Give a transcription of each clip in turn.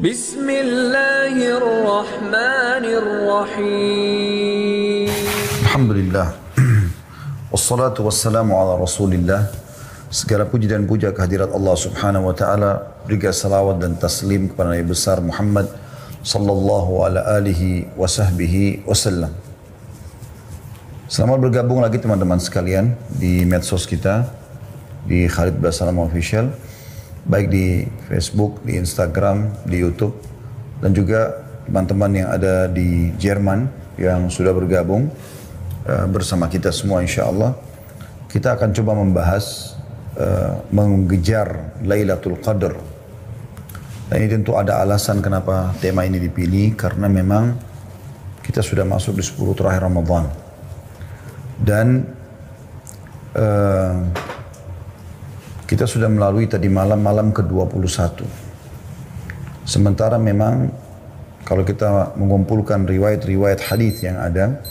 Bismillahirrahmanirrahim. Alhamdulillah. Wassalatu wassalamu ala rasulillah. Segala puji dan puja kehadirat Allah subhanahu wa ta'ala. Juga salawat dan taslim kepada Nabi besar Muhammad sallallahu ala alihi wa sahbihi wasallam. Selamat bergabung lagi teman-teman sekalian di medsos kita, di Khalid Basalam Official, baik di Facebook, di Instagram, di YouTube, dan juga teman-teman yang ada di Jerman yang sudah bergabung bersama kita semua insyaAllah. Kita akan coba membahas mengejar Lailatul Qadar. Dan ini tentu ada alasan kenapa tema ini dipilih, karena memang kita sudah masuk di 10 terakhir Ramadan. Dan kita sudah melalui tadi malam ke-21. Sementara memang kalau kita mengumpulkan riwayat-riwayat hadis yang ada,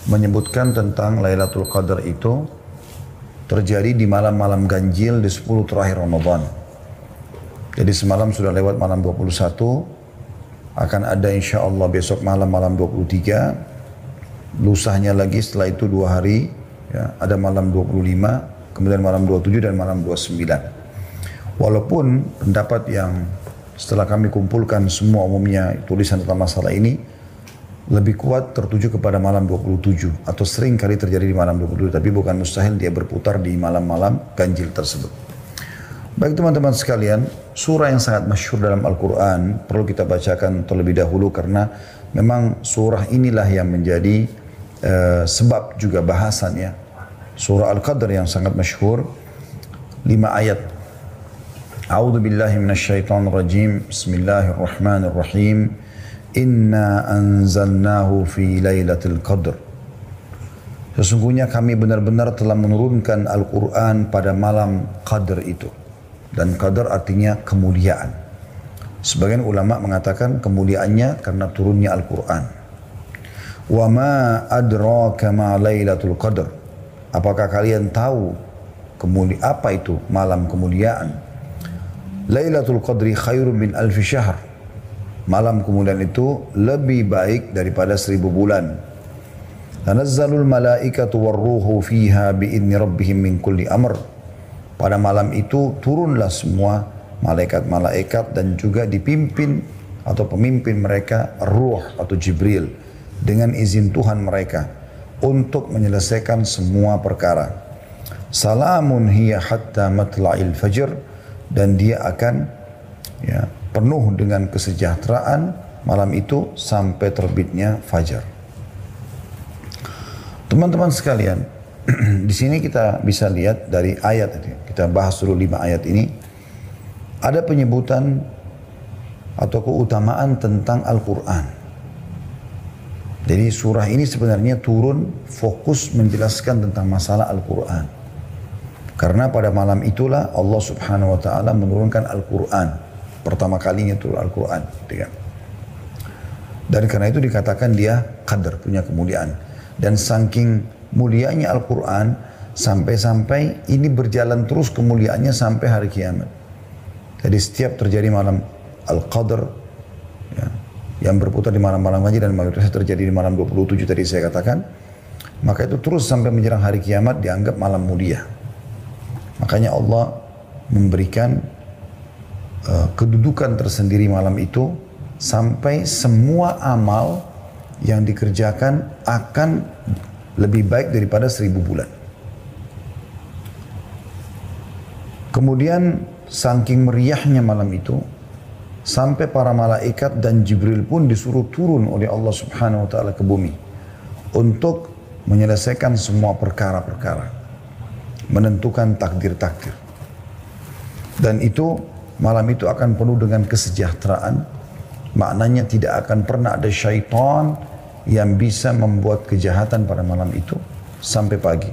menyebutkan tentang Lailatul Qadar itu terjadi di malam-malam ganjil di 10 terakhir Ramadan. Jadi semalam sudah lewat malam 21, akan ada insya Allah besok malam 23, lusahnya lagi setelah itu 2 hari, ya, ada malam 25, kemudian malam 27 dan malam 29. Walaupun pendapat yang setelah kami kumpulkan semua umumnya tulisan tentang masalah ini lebih kuat tertuju kepada malam 27 atau sering kali terjadi di malam 27, tapi bukan mustahil dia berputar di malam-malam ganjil tersebut. Baik teman-teman sekalian, surah yang sangat masyhur dalam Al-Quran perlu kita bacakan terlebih dahulu karena memang surah inilah yang menjadi sebab juga bahasannya. Surah Al-Qadr yang sangat masyhur, 5 ayat. A'udzu billahi minasyaitonir rajim. Bismillahirrahmanirrahim. Inna anzalnahu fi lailatul qadr. Sesungguhnya kami benar-benar telah menurunkan Al-Quran pada malam Qadr itu. Dan Qadr artinya kemuliaan. Sebagian ulama mengatakan kemuliaannya karena turunnya Al-Quran. Wa ma adraka ma lailatul qadr. Apakah kalian tahu apa itu malam kemuliaan? Lailatul Qadri khairun min alfi syahr. Malam kemuliaan itu lebih baik daripada 1000 bulan. Tanazzalul malaikatu warruhu fiha biidni rabbihim min kulli amr. Pada malam itu turunlah semua malaikat-malaikat dan juga dipimpin atau pemimpin mereka Ruh atau Jibril dengan izin Tuhan mereka untuk menyelesaikan semua perkara. Salamun hiya hatta matla'il fajr, dan dia akan penuh dengan kesejahteraan malam itu sampai terbitnya fajar. Teman-teman sekalian, di sini kita bisa lihat dari ayat ini. Kita bahas dulu 5 ayat ini. Ada penyebutan atau keutamaan tentang Al-Quran. Jadi surah ini sebenarnya turun fokus menjelaskan tentang masalah Al-Quran. Karena pada malam itulah Allah subhanahu wa ta'ala menurunkan Al-Quran. Pertama kalinya turun Al-Quran. Dan karena itu dikatakan dia qadar, punya kemuliaan. Dan saking mulianya Al-Quran, sampai-sampai ini berjalan terus kemuliaannya sampai hari kiamat. Jadi setiap terjadi malam Al-Qadr, yang berputar di malam-malam haji dan mayoritas terjadi di malam 27 tadi saya katakan, maka itu terus sampai menjelang hari kiamat dianggap malam mulia. Makanya Allah memberikan kedudukan tersendiri malam itu sampai semua amal yang dikerjakan akan lebih baik daripada 1000 bulan. Kemudian saking meriahnya malam itu sampai para malaikat dan Jibril pun disuruh turun oleh Allah subhanahu wa ta'ala ke bumi untuk menyelesaikan semua perkara-perkara, menentukan takdir-takdir. Dan itu malam itu akan penuh dengan kesejahteraan. Maknanya tidak akan pernah ada syaitan yang bisa membuat kejahatan pada malam itu sampai pagi.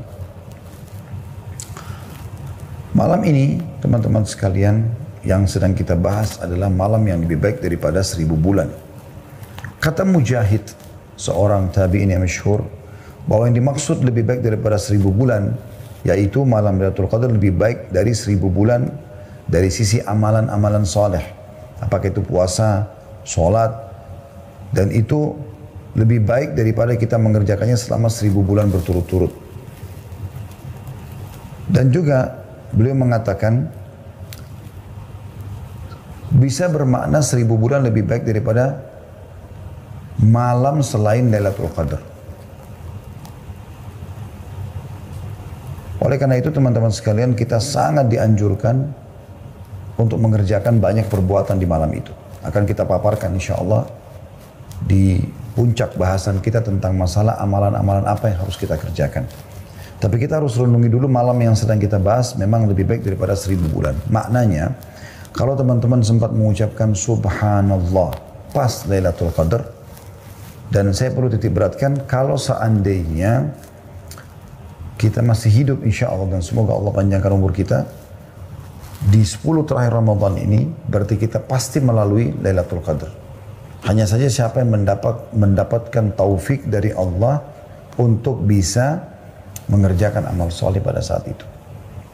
Malam ini teman-teman sekalian yang sedang kita bahas adalah malam yang lebih baik daripada 1000 bulan. Kata Mujahid, seorang tabi'in yang masyhur, bahwa yang dimaksud lebih baik daripada 1000 bulan, yaitu malam Lailatul Qadar lebih baik dari 1000 bulan dari sisi amalan-amalan soleh. apakah itu puasa, sholat, dan itu lebih baik daripada kita mengerjakannya selama 1000 bulan berturut-turut. Dan juga beliau mengatakan bisa bermakna 1000 bulan lebih baik daripada malam selain Lailatul Qadar. Oleh karena itu teman-teman sekalian, kita sangat dianjurkan untuk mengerjakan banyak perbuatan di malam itu. Akan kita paparkan insya Allah di puncak bahasan kita tentang masalah amalan-amalan apa yang harus kita kerjakan. Tapi kita harus renungi dulu malam yang sedang kita bahas memang lebih baik daripada 1000 bulan. Maknanya, kalau teman-teman sempat mengucapkan Subhanallah pas Lailatul Qadar, dan saya perlu titik beratkan, kalau seandainya kita masih hidup insya Allah dan semoga Allah panjangkan umur kita, di 10 terakhir Ramadan ini berarti kita pasti melalui Lailatul Qadar. Hanya saja siapa yang mendapatkan taufik dari Allah untuk bisa mengerjakan amal soleh pada saat itu.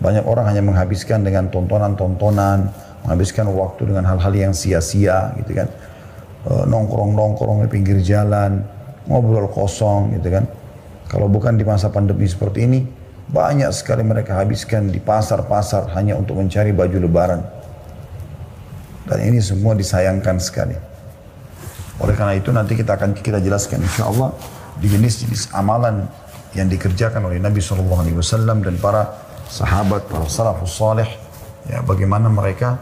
Banyak orang hanya menghabiskan dengan tontonan-tontonan, menghabiskan waktu dengan hal-hal yang sia-sia gitu kan. Nongkrong-nongkrong di pinggir jalan, ngobrol kosong gitu kan. Kalau bukan di masa pandemi seperti ini, banyak sekali mereka habiskan di pasar-pasar hanya untuk mencari baju lebaran. Dan ini semua disayangkan sekali. Oleh karena itu nanti kita akan jelaskan insya Allah di jenis-jenis amalan yang dikerjakan oleh Nabi SAW dan para sahabat, para salafus salih, ya, bagaimana mereka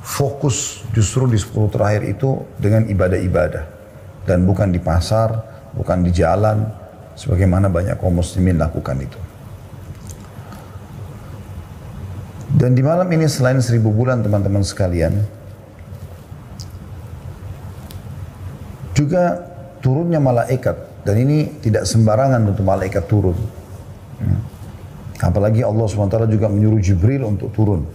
fokus justru di 10 terakhir itu dengan ibadah-ibadah. Dan bukan di pasar, bukan di jalan, sebagaimana banyak kaum muslimin lakukan itu. Dan di malam ini selain 1000 bulan teman-teman sekalian, juga turunnya malaikat. Dan ini tidak sembarangan untuk malaikat turun. Apalagi Allah SWT juga menyuruh Jibril untuk turun.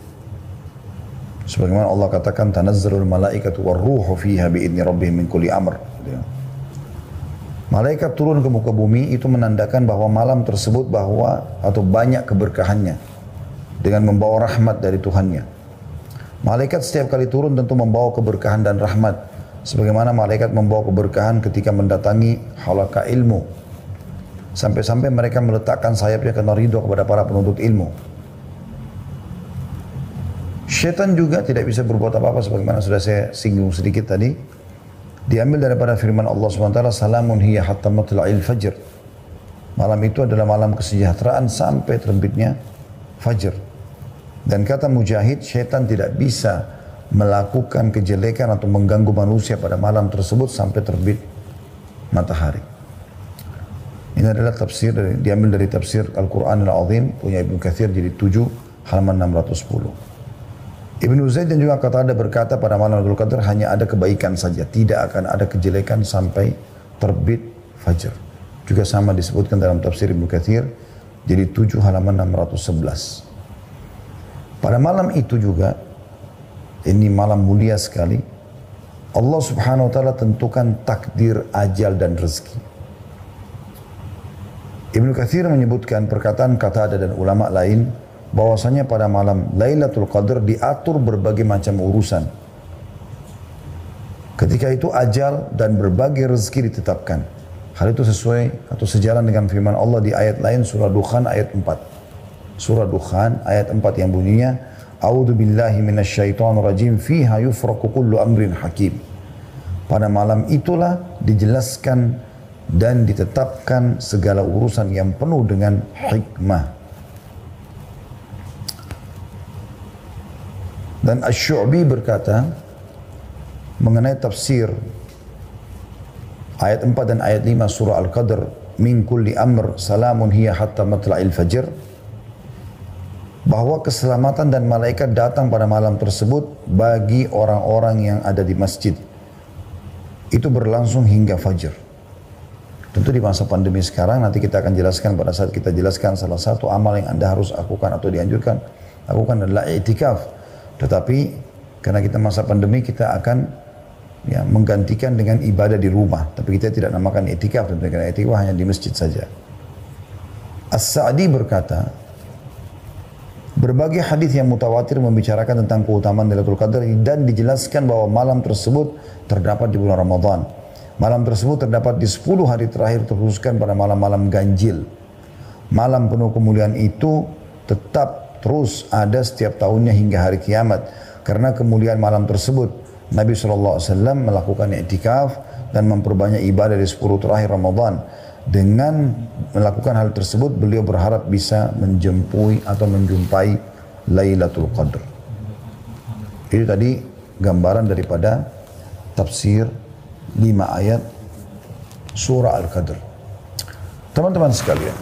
Sebagaimana Allah katakan, tanazzalul malaikatu warruhu fiha bi'idni rabbihim min kulli amr. Malaikat turun ke muka bumi itu menandakan bahwa malam tersebut atau banyak keberkahannya dengan membawa rahmat dari Tuhannya. Malaikat setiap kali turun tentu membawa keberkahan dan rahmat, sebagaimana malaikat membawa keberkahan ketika mendatangi halaqah ilmu, sampai-sampai mereka meletakkan sayapnya karena ridho kepada para penuntut ilmu. Syaitan juga tidak bisa berbuat apa-apa sebagaimana sudah saya singgung sedikit tadi. Diambil daripada firman Allah SWT, salamun hiya hatta matla'il fajr. Malam itu adalah malam kesejahteraan sampai terbitnya fajr. Dan kata Mujahid, syaitan tidak bisa melakukan kejelekan atau mengganggu manusia pada malam tersebut sampai terbit matahari. Ini adalah tafsir diambil dari tafsir Al-Quran Al-Azim punya Ibnu Katsir jilid 7 halaman 610. Ibnu Zaid dan juga Qatadah berkata pada malam Lailatul Qadar hanya ada kebaikan saja, tidak akan ada kejelekan sampai terbit fajar. Juga sama disebutkan dalam tafsir Ibnu Katsir jadi 7 halaman 611. Pada malam itu juga, ini malam mulia sekali, Allah Subhanahu wa taala tentukan takdir, ajal dan rezeki. Ibnu Katsir menyebutkan perkataan Qatadah dan ulama lain bahwasanya pada malam Lailatul Qadar diatur berbagai macam urusan. Ketika itu ajal dan berbagai rezeki ditetapkan. Hal itu sesuai atau sejalan dengan firman Allah di ayat lain surah Dukhan ayat 4. Surah Dukhan ayat 4 yang bunyinya, A'udzu billahi minasyaitonir rajim fiha yufraqu kullu amrin hakim. Pada malam itulah dijelaskan dan ditetapkan segala urusan yang penuh dengan hikmah. Dan Asy-Syu'bi berkata mengenai tafsir ayat 4 dan ayat 5 surah Al-Qadr, min kulli amr salamun hiya hatta matla'il fajr, bahwa keselamatan dan malaikat datang pada malam tersebut bagi orang-orang yang ada di masjid. Itu berlangsung hingga fajar. Tentu di masa pandemi sekarang nanti kita akan jelaskan pada saat kita jelaskan salah satu amal yang Anda harus lakukan atau dianjurkan lakukan adalah i'tikaf. Tetapi karena kita masa pandemi kita akan menggantikan dengan ibadah di rumah. Tapi kita tidak namakan i'tikaf, tentu karena i'tikaf hanya di masjid saja. As-Sa'di berkata, Berbagai hadis yang mutawatir membicarakan tentang keutamaan Lailatul Qadar dan dijelaskan bahwa malam tersebut terdapat di bulan Ramadan. Malam tersebut terdapat di 10 hari terakhir terkhususkan pada malam-malam ganjil. Malam penuh kemuliaan itu tetap terus ada setiap tahunnya hingga hari kiamat. Karena kemuliaan malam tersebut, Nabi SAW melakukan i'tikaf dan memperbanyak ibadah di 10 terakhir Ramadan. Dengan melakukan hal tersebut, beliau berharap bisa menjumpai Lailatul Qadar. Ini tadi gambaran daripada tafsir 5 ayat surah Al-Qadr. Teman-teman sekalian,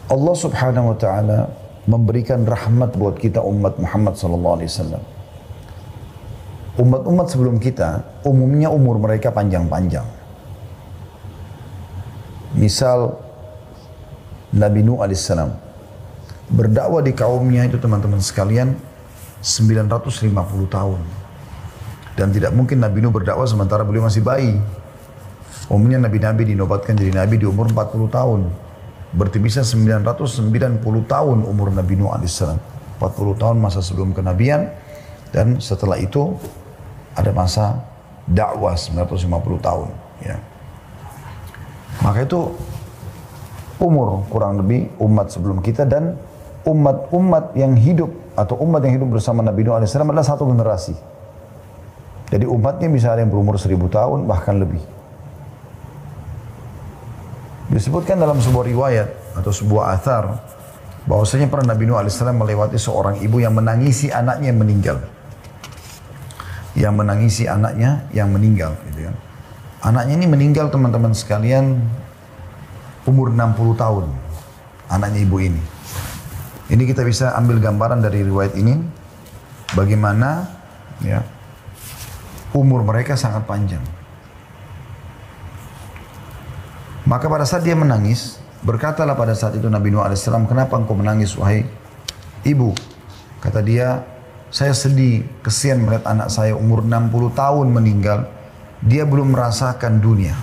Allah Subhanahu wa taala memberikan rahmat buat kita umat Muhammad sallallahu alaihi wasallam. Umat-umat sebelum kita umumnya umur mereka panjang-panjang. Misal Nabi Nuh alaihissalam berdakwah di kaumnya itu teman-teman sekalian 950 tahun. Dan tidak mungkin Nabi Nuh berdakwah sementara beliau masih bayi. Umumnya nabi-nabi dinobatkan jadi nabi di umur 40 tahun. Berarti bisa 990 tahun umur Nabi Nuh alaihissalam. 40 tahun masa sebelum kenabian dan setelah itu ada masa dakwah 950 tahun. Ya. Maka itu umur kurang lebih umat sebelum kita dan umat-umat yang hidup atau umat yang hidup bersama Nabi Nuh AS adalah satu generasi. Jadi umatnya bisa ada yang berumur 1000 tahun bahkan lebih. Disebutkan dalam sebuah riwayat atau sebuah athar bahwasanya pernah Nabi Nuh AS melewati seorang ibu yang menangisi anaknya yang meninggal. Yang menangisi anaknya yang meninggal gitu kan. Anaknya ini meninggal teman-teman sekalian umur 60 tahun. Anaknya ibu ini. Ini kita bisa ambil gambaran dari riwayat ini. Bagaimana ya, umur mereka sangat panjang. Maka pada saat dia menangis, berkatalah pada saat itu Nabi Nuh AS, kenapa engkau menangis wahai ibu? Kata dia, saya sedih, kesian melihat anak saya umur 60 tahun meninggal. Dia belum merasakan dunia.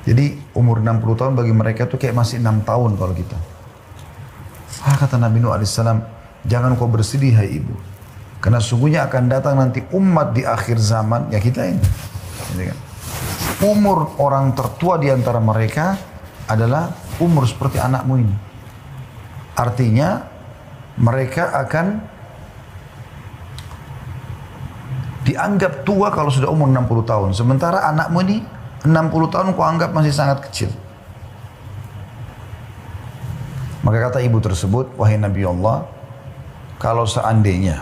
Jadi umur 60 tahun bagi mereka itu kayak masih 6 tahun kalau kita. Kata Nabi Nuh AS, jangan kau bersedih hai ibu. Karena sungguhnya akan datang nanti umat di akhir zaman, ya kita ini. Umur orang tertua di antara mereka adalah umur seperti anakmu ini. Artinya mereka akan dianggap tua kalau sudah umur 60 tahun. Sementara anakmu ini 60 tahun kau anggap masih sangat kecil. Maka kata ibu tersebut, wahai Nabi Allah, kalau seandainya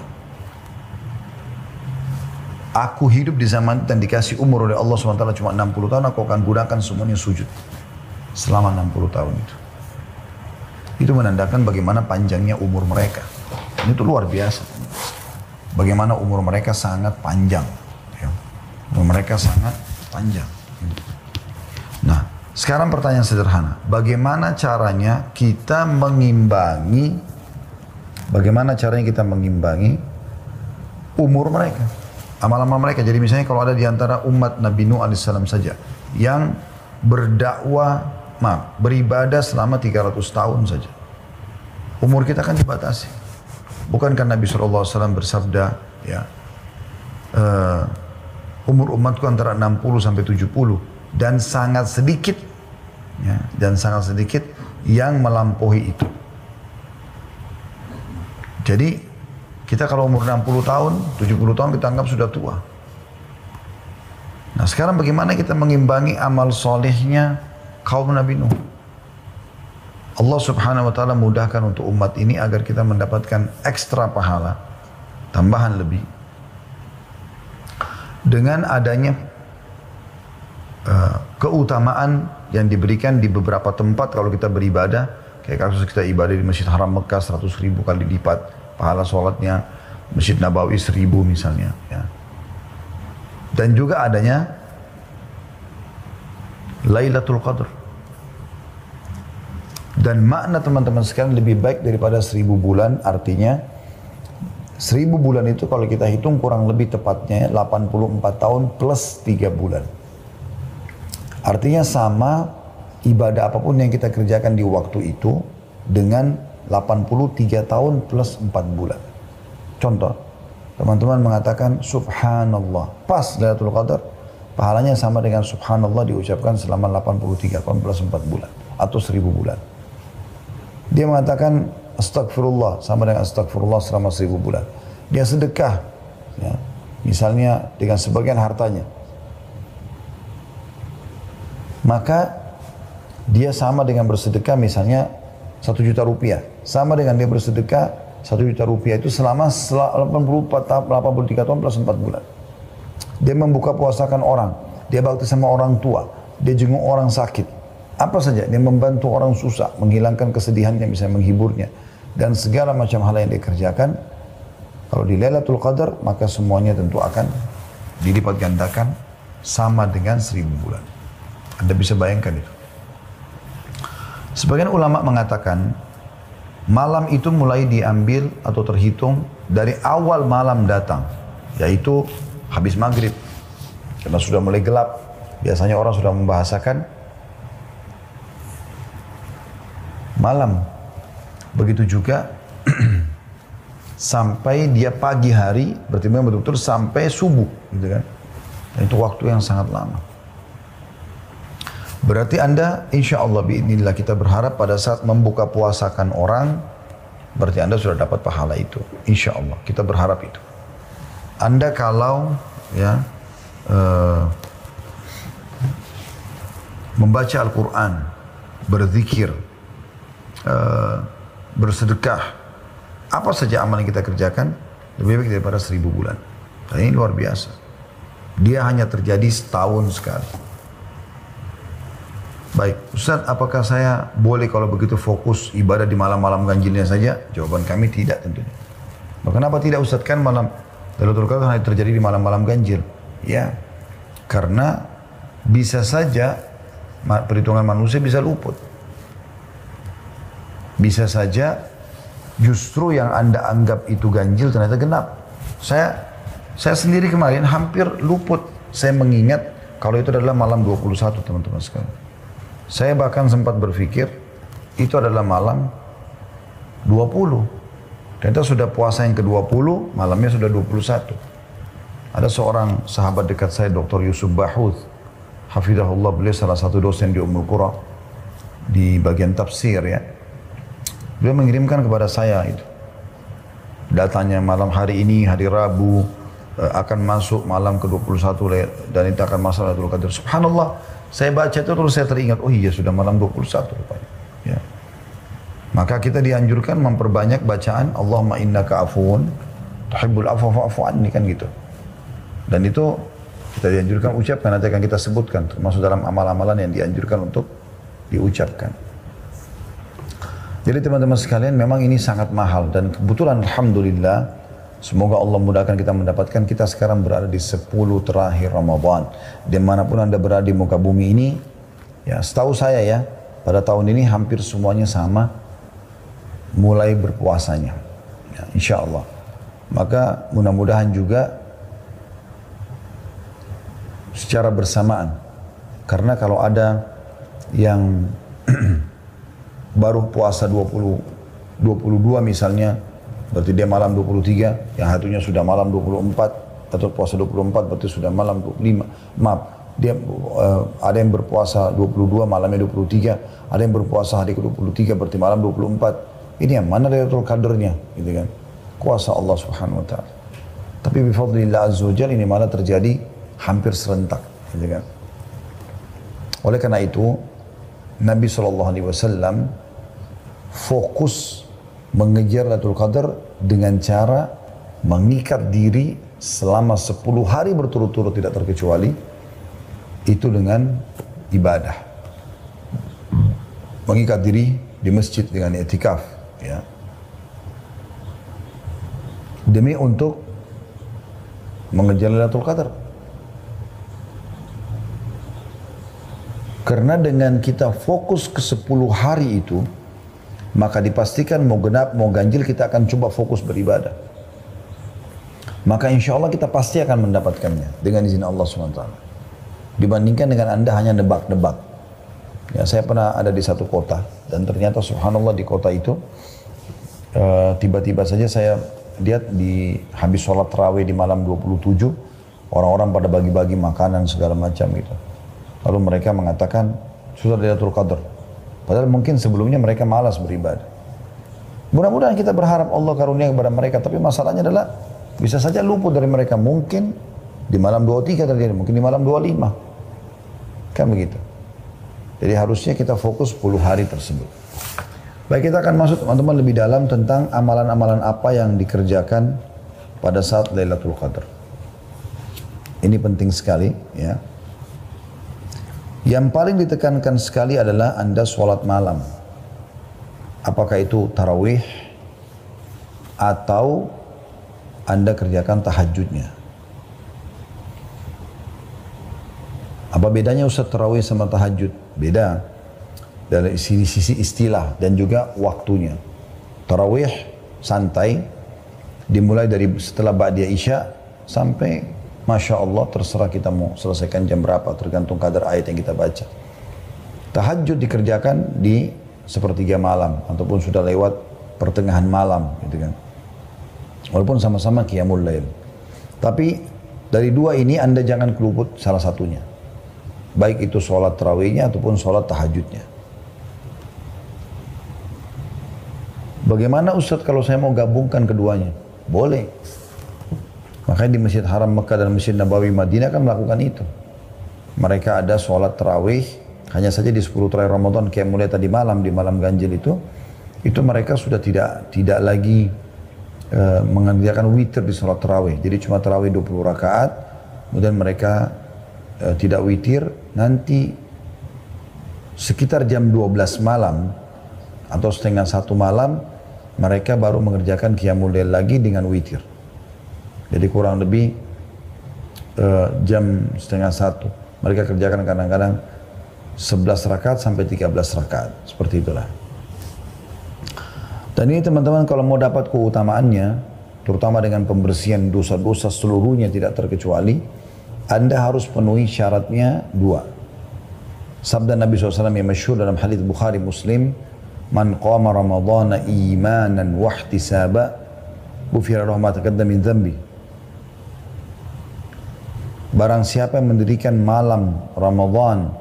aku hidup di zaman dan dikasih umur oleh Allah SWT cuma 60 tahun, aku akan gunakan semuanya sujud. Selama 60 tahun itu. Itu menandakan bagaimana panjangnya umur mereka. Ini tuh luar biasa. Bagaimana umur mereka sangat panjang. Ya. Umur mereka sangat panjang. Nah, sekarang pertanyaan sederhana. Bagaimana caranya kita mengimbangi umur mereka? Amal-amal mereka. Jadi misalnya kalau ada di antara umat Nabi Nuh AS saja yang beribadah selama 300 tahun saja. Umur kita kan dibatasi. Bukankah Nabi SAW bersabda, ya, umur umatku antara 60 sampai 70 dan sangat sedikit, ya, yang melampaui itu. Jadi kita kalau umur 60 tahun, 70 tahun kita anggap sudah tua. Nah sekarang bagaimana kita mengimbangi amal solehnya kaum Nabi Nuh? Allah Subhanahu wa taala mudahkan untuk umat ini agar kita mendapatkan ekstra pahala, tambahan lebih. Dengan adanya keutamaan yang diberikan di beberapa tempat kalau kita beribadah, kayak kasus kita ibadah di Masjid Haram Mekah 100.000 kali lipat pahala sholatnya, Masjid Nabawi 1000 misalnya. Ya. Dan juga adanya Lailatul Qadar. Dan makna teman-teman sekalian lebih baik daripada 1000 bulan, artinya 1000 bulan itu kalau kita hitung kurang lebih tepatnya 84 tahun plus 3 bulan. Artinya sama ibadah apapun yang kita kerjakan di waktu itu dengan 83 tahun plus 4 bulan. Contoh, teman-teman mengatakan subhanallah, pas Lailatul Qadar, pahalanya sama dengan subhanallah diucapkan selama 83 tahun plus 4 bulan atau 1000 bulan. Dia mengatakan astagfirullah sama dengan astagfirullah selama 1000 bulan. Dia sedekah, ya, misalnya dengan sebagian hartanya, maka dia sama dengan bersedekah misalnya 1 juta rupiah. Sama dengan dia bersedekah 1 juta rupiah itu selama 83 tahun plus 4 bulan. Dia membuka puasakan orang, dia bakti sama orang tua, dia jenguk orang sakit. Apa saja, dia membantu orang susah, menghilangkan kesedihannya, misalnya menghiburnya. Dan segala macam hal yang dia kerjakan, kalau di Lailatul Qadar, maka semuanya tentu akan dilipat gandakan sama dengan 1000 bulan. Anda bisa bayangkan itu. Sebagian ulama mengatakan, malam itu mulai diambil atau terhitung dari awal malam datang, yaitu habis maghrib. Karena sudah mulai gelap, biasanya orang sudah membahasakan malam. Begitu juga sampai dia pagi hari, berarti memang betul-betul sampai subuh, gitu kan? Dan itu waktu yang sangat lama. Berarti Anda, insya Allah biidznillah, kita berharap pada saat membuka puasakan orang, berarti Anda sudah dapat pahala itu. Insya Allah, kita berharap itu. Anda kalau ya membaca Al-Quran, berzikir, bersedekah, apa saja amal yang kita kerjakan, lebih baik daripada 1000 bulan. Dan ini luar biasa. Dia hanya terjadi setahun sekali. Baik, Ustaz, apakah saya boleh kalau begitu fokus ibadah di malam-malam ganjilnya saja? Jawaban kami tidak tentunya. Kenapa tidak, Ustaz? Kan malam Lailatul Qadar hanya terjadi di malam-malam ganjil. Ya, karena bisa saja perhitungan manusia bisa luput. Bisa saja justru yang Anda anggap itu ganjil ternyata genap. Saya sendiri kemarin hampir luput. Saya mengingat kalau itu adalah malam 21, teman-teman sekalian. Saya bahkan sempat berpikir itu adalah malam 20. Ternyata sudah puasa yang ke-20, malamnya sudah 21. Ada seorang sahabat dekat saya, Dr. Yusuf Bahuth, hafizahullah, beliau salah satu dosen di Ummul Qura di bagian tafsir, ya. Beliau mengirimkan kepada saya itu datanya malam hari ini, hari Rabu, akan masuk malam ke-21 dan itu akan masuk Lailatul Qadar. Subhanallah, saya baca itu terus saya teringat, oh iya sudah malam 21 rupanya. Ya. Maka kita dianjurkan memperbanyak bacaan Allahumma innaka afuun tuhibbul afwa fa'fu anni, kan gitu. Dan itu kita dianjurkan ucapkan, nanti akan kita sebutkan termasuk dalam amal-amalan yang dianjurkan untuk diucapkan. Jadi teman-teman sekalian, memang ini sangat mahal dan kebetulan alhamdulillah, semoga Allah mudahkan kita mendapatkan, kita sekarang berada di 10 terakhir Ramadan. Dimanapun Anda berada di muka bumi ini, ya setahu saya ya, pada tahun ini hampir semuanya sama mulai berpuasanya. Ya, insya Allah. Maka mudah-mudahan juga secara bersamaan. Karena kalau ada yang baru puasa 22 misalnya, berarti dia malam 23, yang satunya sudah malam 24, atau puasa 24 berarti sudah malam 25. Maaf, dia ada yang berpuasa 22, malamnya 23, ada yang berpuasa hari ke-23 berarti malam 24. Ini yang mana Lailatul Qadarnya, gitu kan? Kuasa Allah Subhanahu wa taala. Tapi bifadlillah azza wajalla ini malah terjadi hampir serentak, gitu kan? Oleh karena itu, Nabi SAW fokus mengejar Lailatul Qadar dengan cara mengikat diri selama 10 hari berturut-turut tidak terkecuali, itu dengan ibadah. Mengikat diri di masjid dengan i'tikaf, ya. Demi untuk mengejar Lailatul Qadar. Karena dengan kita fokus ke 10 hari itu, maka dipastikan mau genap, mau ganjil, kita akan coba fokus beribadah. Maka insya Allah kita pasti akan mendapatkannya dengan izin Allah SWT. Dibandingkan dengan Anda hanya nebak-nebak. Ya, saya pernah ada di satu kota, dan ternyata subhanallah di kota itu tiba-tiba saja saya lihat di habis sholat tarawih di malam 27, orang-orang pada bagi-bagi makanan segala macam gitu. Lalu mereka mengatakan sudah Lailatul Qadar. Padahal mungkin sebelumnya mereka malas beribadah. Mudah-mudahan kita berharap Allah karunia kepada mereka, tapi masalahnya adalah bisa saja luput dari mereka. Mungkin di malam 23 terjadi, mungkin di malam 25. Kan begitu. Jadi harusnya kita fokus 10 hari tersebut. Baik, kita akan masuk teman-teman lebih dalam tentang amalan-amalan apa yang dikerjakan pada saat Lailatul Qadar. Ini penting sekali ya. Yang paling ditekankan sekali adalah Anda sholat malam. Apakah itu tarawih atau Anda kerjakan tahajudnya. Apa bedanya Ustaz tarawih sama tahajud? Beda. Dari sisi istilah dan juga waktunya. Tarawih santai, dimulai dari setelah Ba'da Isya sampai Masya Allah terserah kita mau selesaikan jam berapa, tergantung kadar ayat yang kita baca. Tahajud dikerjakan di sepertiga malam ataupun sudah lewat pertengahan malam gitu kan. Walaupun sama-sama qiyamul lail. Tapi dari dua ini Anda jangan keluput salah satunya. Baik itu sholat tarawihnya ataupun sholat tahajudnya. Bagaimana Ustaz kalau saya mau gabungkan keduanya? Boleh. Makanya di Masjid Haram Mekah dan Masjid Nabawi Madinah kan melakukan itu. Mereka ada sholat tarawih, hanya saja di 10 terakhir Ramadan kayak mulai tadi malam, di malam ganjil itu mereka sudah tidak lagi mengerjakan witir di sholat tarawih. Jadi cuma tarawih 20 rakaat, kemudian mereka tidak witir, nanti sekitar jam 12 malam atau setengah 1 malam, mereka baru mengerjakan qiyamul lail lagi dengan witir. Jadi kurang lebih jam setengah 1. Mereka kerjakan kadang-kadang 11 rakaat sampai 13 rakaat. Seperti itulah. Dan ini teman-teman kalau mau dapat keutamaannya, terutama dengan pembersihan dosa-dosa seluruhnya tidak terkecuali, Anda harus penuhi syaratnya 2. Sabda Nabi SAW yang masyhur dalam hadis Bukhari Muslim, "Man qama Ramadhana imanan wa ihtisaba, ghufira lahu ma taqaddama min dhanbi." Barang siapa yang mendirikan malam Ramadhan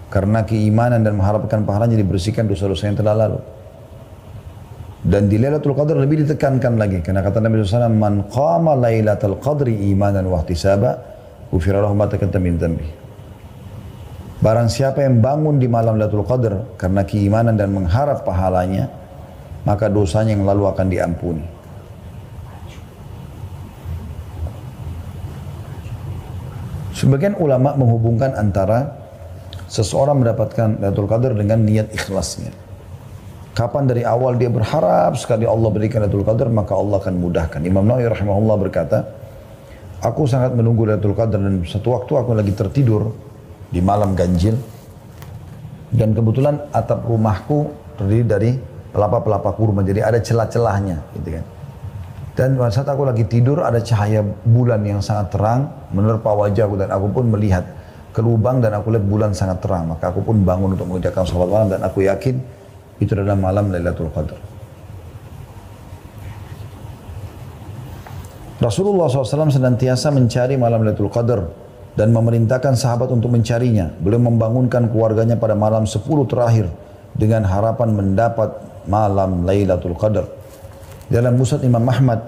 karena keimanan dan mengharapkan pahalanya, dibersihkan dosa-dosa yang telah lalu. Dan di Lailatul Qadar lebih ditekankan lagi, karena kata Nabi SAW, "Man qama Lailatul Qadri imanan wa ihtisaba, ghufira lahu ma taqaddama min dhanbi." Barang siapa yang bangun di malam Lailatul Qadar karena keimanan dan mengharap pahalanya, maka dosanya yang lalu akan diampuni. Sebagian ulama menghubungkan antara seseorang mendapatkan Lailatul Qadar dengan niat ikhlasnya. Kapan dari awal dia berharap sekali Allah berikan Lailatul Qadar, maka Allah akan mudahkan. Imam Nawawi rahimahullah berkata, aku sangat menunggu Lailatul Qadar dan satu waktu aku lagi tertidur di malam ganjil dan kebetulan atap rumahku terdiri dari pelapa-pelapa kurma, jadi ada celah-celahnya gitu kan. Dan pada saat aku lagi tidur ada cahaya bulan yang sangat terang menerpa wajahku dan aku pun melihat ke lubang dan aku lihat bulan sangat terang. Maka aku pun bangun untuk mengerjakan sholat malam dan aku yakin itu adalah malam Lailatul Qadar. Rasulullah SAW senantiasa mencari malam Lailatul Qadar dan memerintahkan sahabat untuk mencarinya. Beliau membangunkan keluarganya pada malam 10 terakhir dengan harapan mendapat malam Lailatul Qadar. Dalam Musnad Imam Ahmad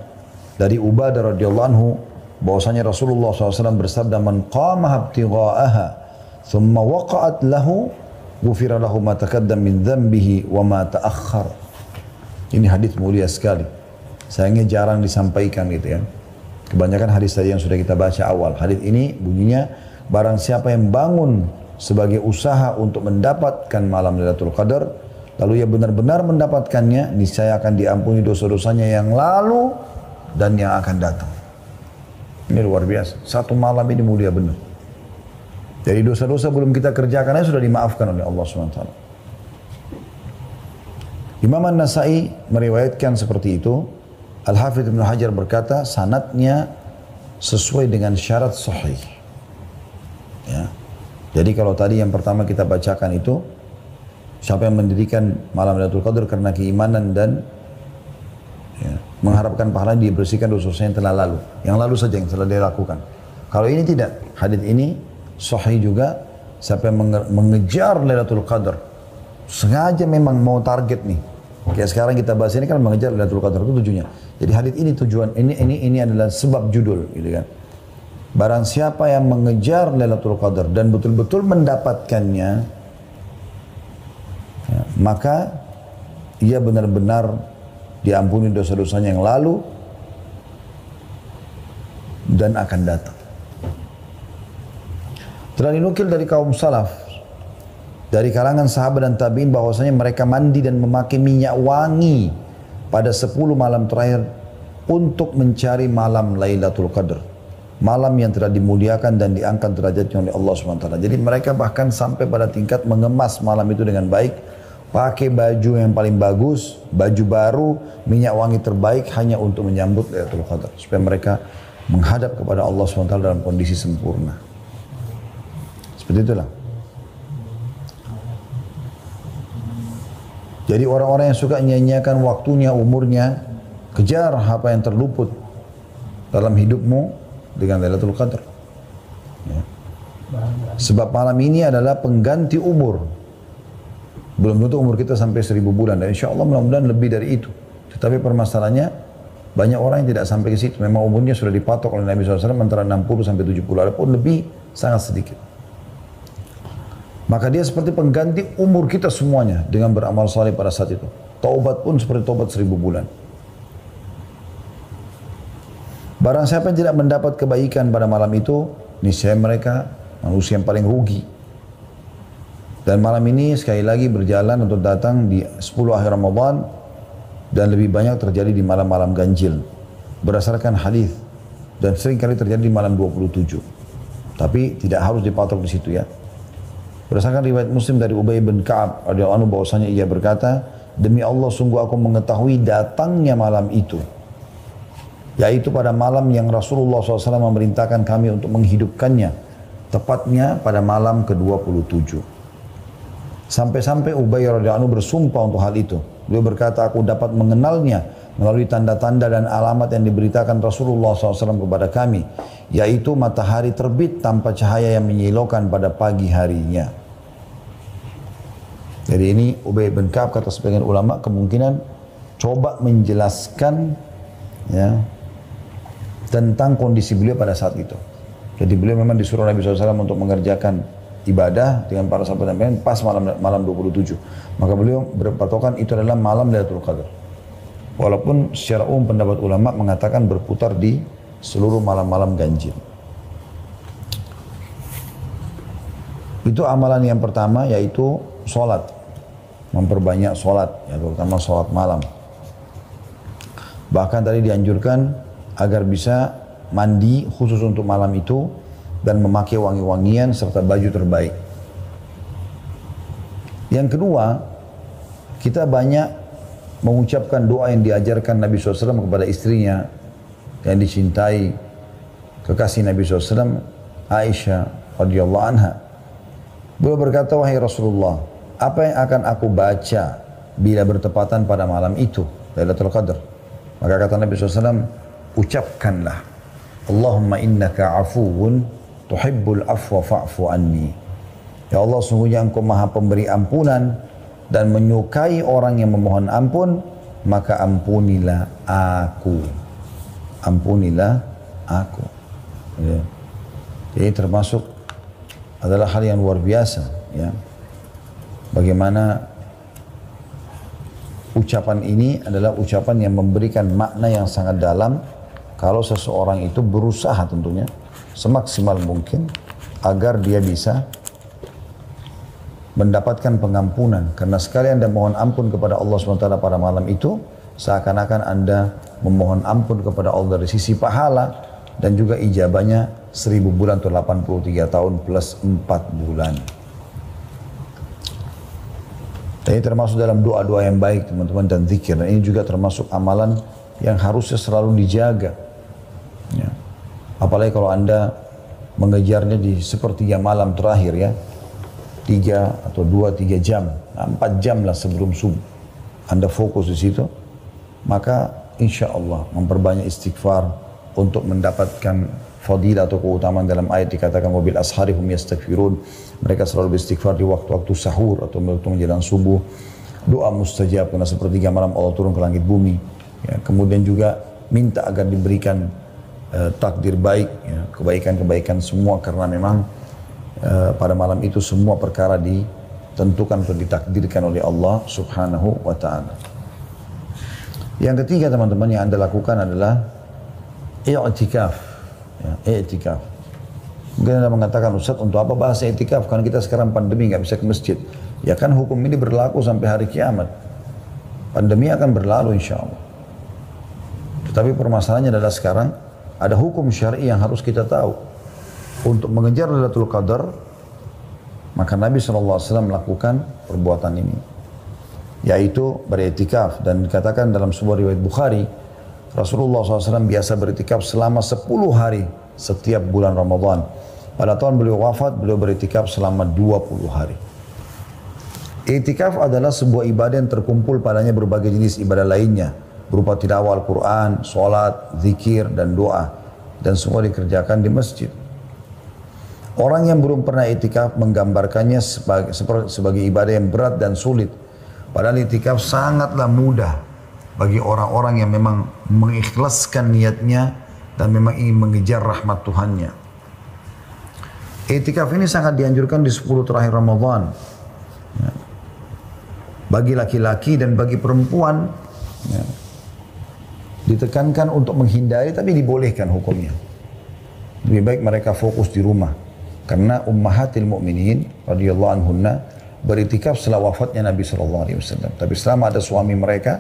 dari Ubadah radhiyallahu anhu bahwasanya Rasulullah SAW bersabda, "Man qama ibtigha'aha thumma waqa'at lahu ghufira lahu ma taqaddama min dhanbihi wa ma ta'akhkhar." Ini hadis mulia sekali. Sayangnya jarang disampaikan gitu ya. Kebanyakan hadis tadi yang sudah kita baca awal. Hadis ini bunyinya, barang siapa yang bangun sebagai usaha untuk mendapatkan malam Lailatul Qadar, lalu ia benar-benar mendapatkannya, niscaya akan diampuni dosa-dosanya yang lalu dan yang akan datang. Ini luar biasa. Satu malam ini mulia benar. Jadi dosa-dosa belum kita kerjakan sudah dimaafkan oleh Allah SWT. Imam An-Nasai meriwayatkan seperti itu. Al-Hafidh Ibn Hajar berkata, sanadnya sesuai dengan syarat sahih. Ya. Jadi kalau tadi yang pertama kita bacakan itu, siapa yang mendirikan malam Lailatul Qadar karena keimanan dan Ya. Mengharapkan pahala dia bersihkan dosa-dosa yang telah lalu. Yang lalu saja yang telah dia lakukan. Kalau ini tidak. Hadis ini sahih juga. Siapa yang mengejar Lailatul Qadar. Sengaja memang mau target nih. Kayak sekarang kita bahas ini kan mengejar Lailatul Qadar. Itu tujuannya. Jadi hadis ini tujuan. Ini adalah sebab judul. Gitu kan. Barang siapa yang mengejar Lailatul Qadar. Dan betul-betul mendapatkannya. Ya, maka ia benar-benar diampuni dosa-dosanya yang lalu dan akan datang. Telah dinukil dari kaum salaf, dari kalangan sahabat dan tabi'in bahwasanya mereka mandi dan memakai minyak wangi pada 10 malam terakhir untuk mencari malam Lailatul Qadar. Malam yang telah dimuliakan dan diangkat derajatnya oleh Allah SWT. Jadi mereka bahkan sampai pada tingkat mengemas malam itu dengan baik, pakai baju yang paling bagus, baju baru, minyak wangi terbaik hanya untuk menyambut Lailatul Qadar. Supaya mereka menghadap kepada Allah SWT dalam kondisi sempurna. Seperti itulah. Jadi orang-orang yang suka nyanyiakan waktunya, umurnya, kejar apa yang terluput dalam hidupmu dengan Lailatul Qadar. Ya. Sebab malam ini adalah pengganti umur. Belum tentu umur kita sampai 1000 bulan. Dan insya Allah mudah-mudahan lebih dari itu. Tetapi permasalahannya, banyak orang yang tidak sampai ke situ. Memang umurnya sudah dipatok oleh Nabi SAW antara 60 sampai 70. Walaupun lebih, sangat sedikit. Maka dia seperti pengganti umur kita semuanya dengan beramal saleh pada saat itu. Taubat pun seperti taubat 1000 bulan. Barang siapa yang tidak mendapat kebaikan pada malam itu, niscaya mereka manusia yang paling rugi. Dan malam ini sekali lagi berjalan untuk datang di 10 akhir Ramadan dan lebih banyak terjadi di malam-malam ganjil. Berdasarkan hadis dan sering kali terjadi di malam 27. Tapi tidak harus dipatok di situ ya. Berdasarkan riwayat Muslim dari Ubay bin Ka'ab radhiyallahu anhu bahwasanya ia berkata, demi Allah sungguh aku mengetahui datangnya malam itu, yaitu pada malam yang Rasulullah SAW memerintahkan kami untuk menghidupkannya, tepatnya pada malam ke-27. Sampai-sampai Ubay radhiyallahu anhu bersumpah untuk hal itu. Beliau berkata, aku dapat mengenalnya melalui tanda-tanda dan alamat yang diberitakan Rasulullah SAW kepada kami, yaitu matahari terbit tanpa cahaya yang menyilaukan pada pagi harinya. Jadi ini Ubay bin Ka'ab kata sebagian ulama kemungkinan coba menjelaskan ya, tentang kondisi beliau pada saat itu. Jadi beliau memang disuruh Nabi SAW untuk mengerjakan ibadah dengan para sahabat dan pas malam 27. Maka beliau berpatokan itu adalah malam Lailatul Qadar. Walaupun secara umum pendapat ulama mengatakan berputar di seluruh malam-malam ganjil. Itu amalan yang pertama yaitu sholat. Memperbanyak sholat, ya, terutama sholat malam. Bahkan tadi dianjurkan agar bisa mandi khusus untuk malam itu dan memakai wangi-wangian serta baju terbaik. Yang kedua, kita banyak mengucapkan doa yang diajarkan Nabi SAW kepada istrinya yang dicintai kekasih Nabi SAW, Aisyah radhiyallahu anha. Beliau berkata, wahai Rasulullah, apa yang akan aku baca bila bertepatan pada malam itu, Lailatul Qadar? Maka kata Nabi SAW, ucapkanlah, Allahumma innaka afuwun tuhibbul afwa fa'fu anni. Ya Allah, sungguhnya engkau maha pemberi ampunan dan menyukai orang yang memohon ampun, maka ampunilah aku. Ampunilah aku. Ya. Jadi termasuk adalah hal yang luar biasa. Ya. Bagaimana ucapan ini adalah ucapan yang memberikan makna yang sangat dalam kalau seseorang itu berusaha tentunya semaksimal mungkin agar dia bisa mendapatkan pengampunan. Karena sekali Anda mohon ampun kepada Allah SWT pada malam itu, seakan-akan Anda memohon ampun kepada Allah dari sisi pahala dan juga ijabahnya 1000 bulan atau 83 tahun plus 4 bulan. Dan ini termasuk dalam doa-doa yang baik teman-teman dan zikir. Dan ini juga termasuk amalan yang harusnya selalu dijaga. Ya. Apalagi kalau Anda mengejarnya di sepertiga malam terakhir ya. 3 atau 2-3 jam. 4 jam lah sebelum subuh. Anda fokus di situ. Maka insya Allah memperbanyak istighfar untuk mendapatkan fadilah atau keutamaan. Dalam ayat dikatakan wabil ashari hum yastaghfirun, mereka selalu beristighfar di waktu-waktu sahur atau waktu menjelang subuh. Doa mustajab karena sepertiga malam Allah turun ke langit bumi. Ya, kemudian juga minta agar diberikan takdir baik, ya, kebaikan-kebaikan semua, karena memang pada malam itu semua perkara ditentukan atau ditakdirkan oleh Allah subhanahu wa ta'ala. Yang ketiga teman-teman yang Anda lakukan adalah i'tikaf. Ya, i'tikaf. Mungkin Anda mengatakan, Ustaz, untuk apa bahas i'tikaf? Karena kita sekarang pandemi nggak bisa ke masjid. Ya kan hukum ini berlaku sampai hari kiamat. Pandemi akan berlalu insya Allah. Tetapi permasalahannya adalah sekarang ada hukum syar'i yang harus kita tahu. Untuk mengejar Lailatul Qadar, maka Nabi SAW melakukan perbuatan ini, yaitu beriktikaf. Dan dikatakan dalam sebuah riwayat Bukhari, Rasulullah SAW biasa beriktikaf selama 10 hari setiap bulan Ramadan. Pada tahun beliau wafat, beliau beriktikaf selama 20 hari. Iktikaf adalah sebuah ibadah yang terkumpul padanya berbagai jenis ibadah lainnya, berupa tilawah Al-Quran, sholat, zikir, dan doa. Dan semua dikerjakan di masjid. Orang yang belum pernah iktikaf menggambarkannya sebagai ibadah yang berat dan sulit. Padahal iktikaf sangatlah mudah bagi orang-orang yang memang mengikhlaskan niatnya dan memang ingin mengejar rahmat Tuhannya. Iktikaf ini sangat dianjurkan di 10 terakhir Ramadan. Ya. Bagi laki-laki dan bagi perempuan, ya, ditekankan untuk menghindari, tapi dibolehkan hukumnya. Lebih baik mereka fokus di rumah. Karena ummahatil mu'minin radhiyallahu anhunna beriktikaf setelah wafatnya Nabi SAW. Tapi selama ada suami mereka,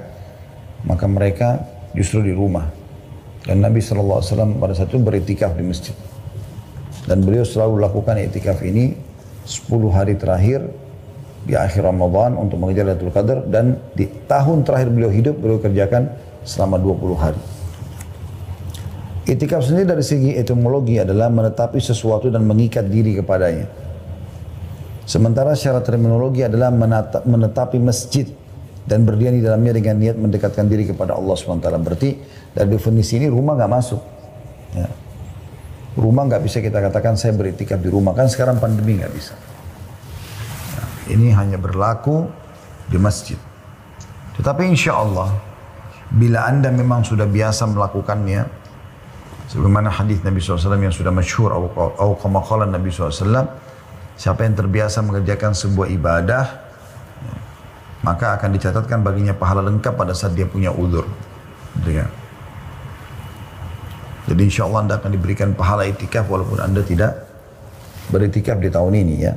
maka mereka justru di rumah. Dan Nabi SAW pada saat itu beriktikaf di masjid. Dan beliau selalu lakukan iktikaf ini 10 hari terakhir di akhir Ramadan untuk mengejar Lailatul Qadar, dan di tahun terakhir beliau hidup, beliau kerjakan selama 20 hari. Iktikaf sendiri dari segi etimologi adalah menetapi sesuatu dan mengikat diri kepadanya. Sementara secara terminologi adalah menetapi masjid dan berdiam di dalamnya dengan niat mendekatkan diri kepada Allah SWT. Berarti dari definisi ini rumah nggak masuk. Ya. Rumah nggak bisa kita katakan saya beriktikaf di rumah, kan sekarang pandemi nggak bisa. Nah, ini hanya berlaku di masjid. Tetapi insya Allah, bila Anda memang sudah biasa melakukannya, sebagaimana hadis Nabi SAW yang sudah masyhur, atau kama qala Nabi SAW, siapa yang terbiasa mengerjakan sebuah ibadah, maka akan dicatatkan baginya pahala lengkap pada saat dia punya uzur. Jadi insya Allah Anda akan diberikan pahala iktikaf walaupun Anda tidak beriktikaf di tahun ini, ya.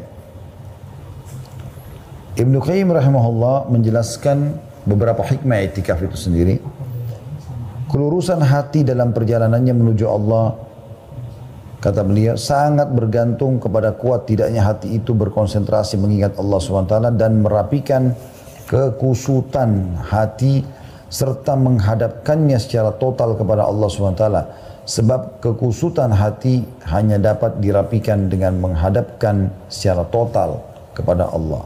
Ibnu Qayyim rahimahullah menjelaskan beberapa hikmah iktikaf itu sendiri. Kelurusan hati dalam perjalanannya menuju Allah, kata beliau, sangat bergantung kepada kuat tidaknya hati itu berkonsentrasi mengingat Allah SWT dan merapikan kekusutan hati serta menghadapkannya secara total kepada Allah SWT. Sebab kekusutan hati hanya dapat dirapikan dengan menghadapkan secara total kepada Allah.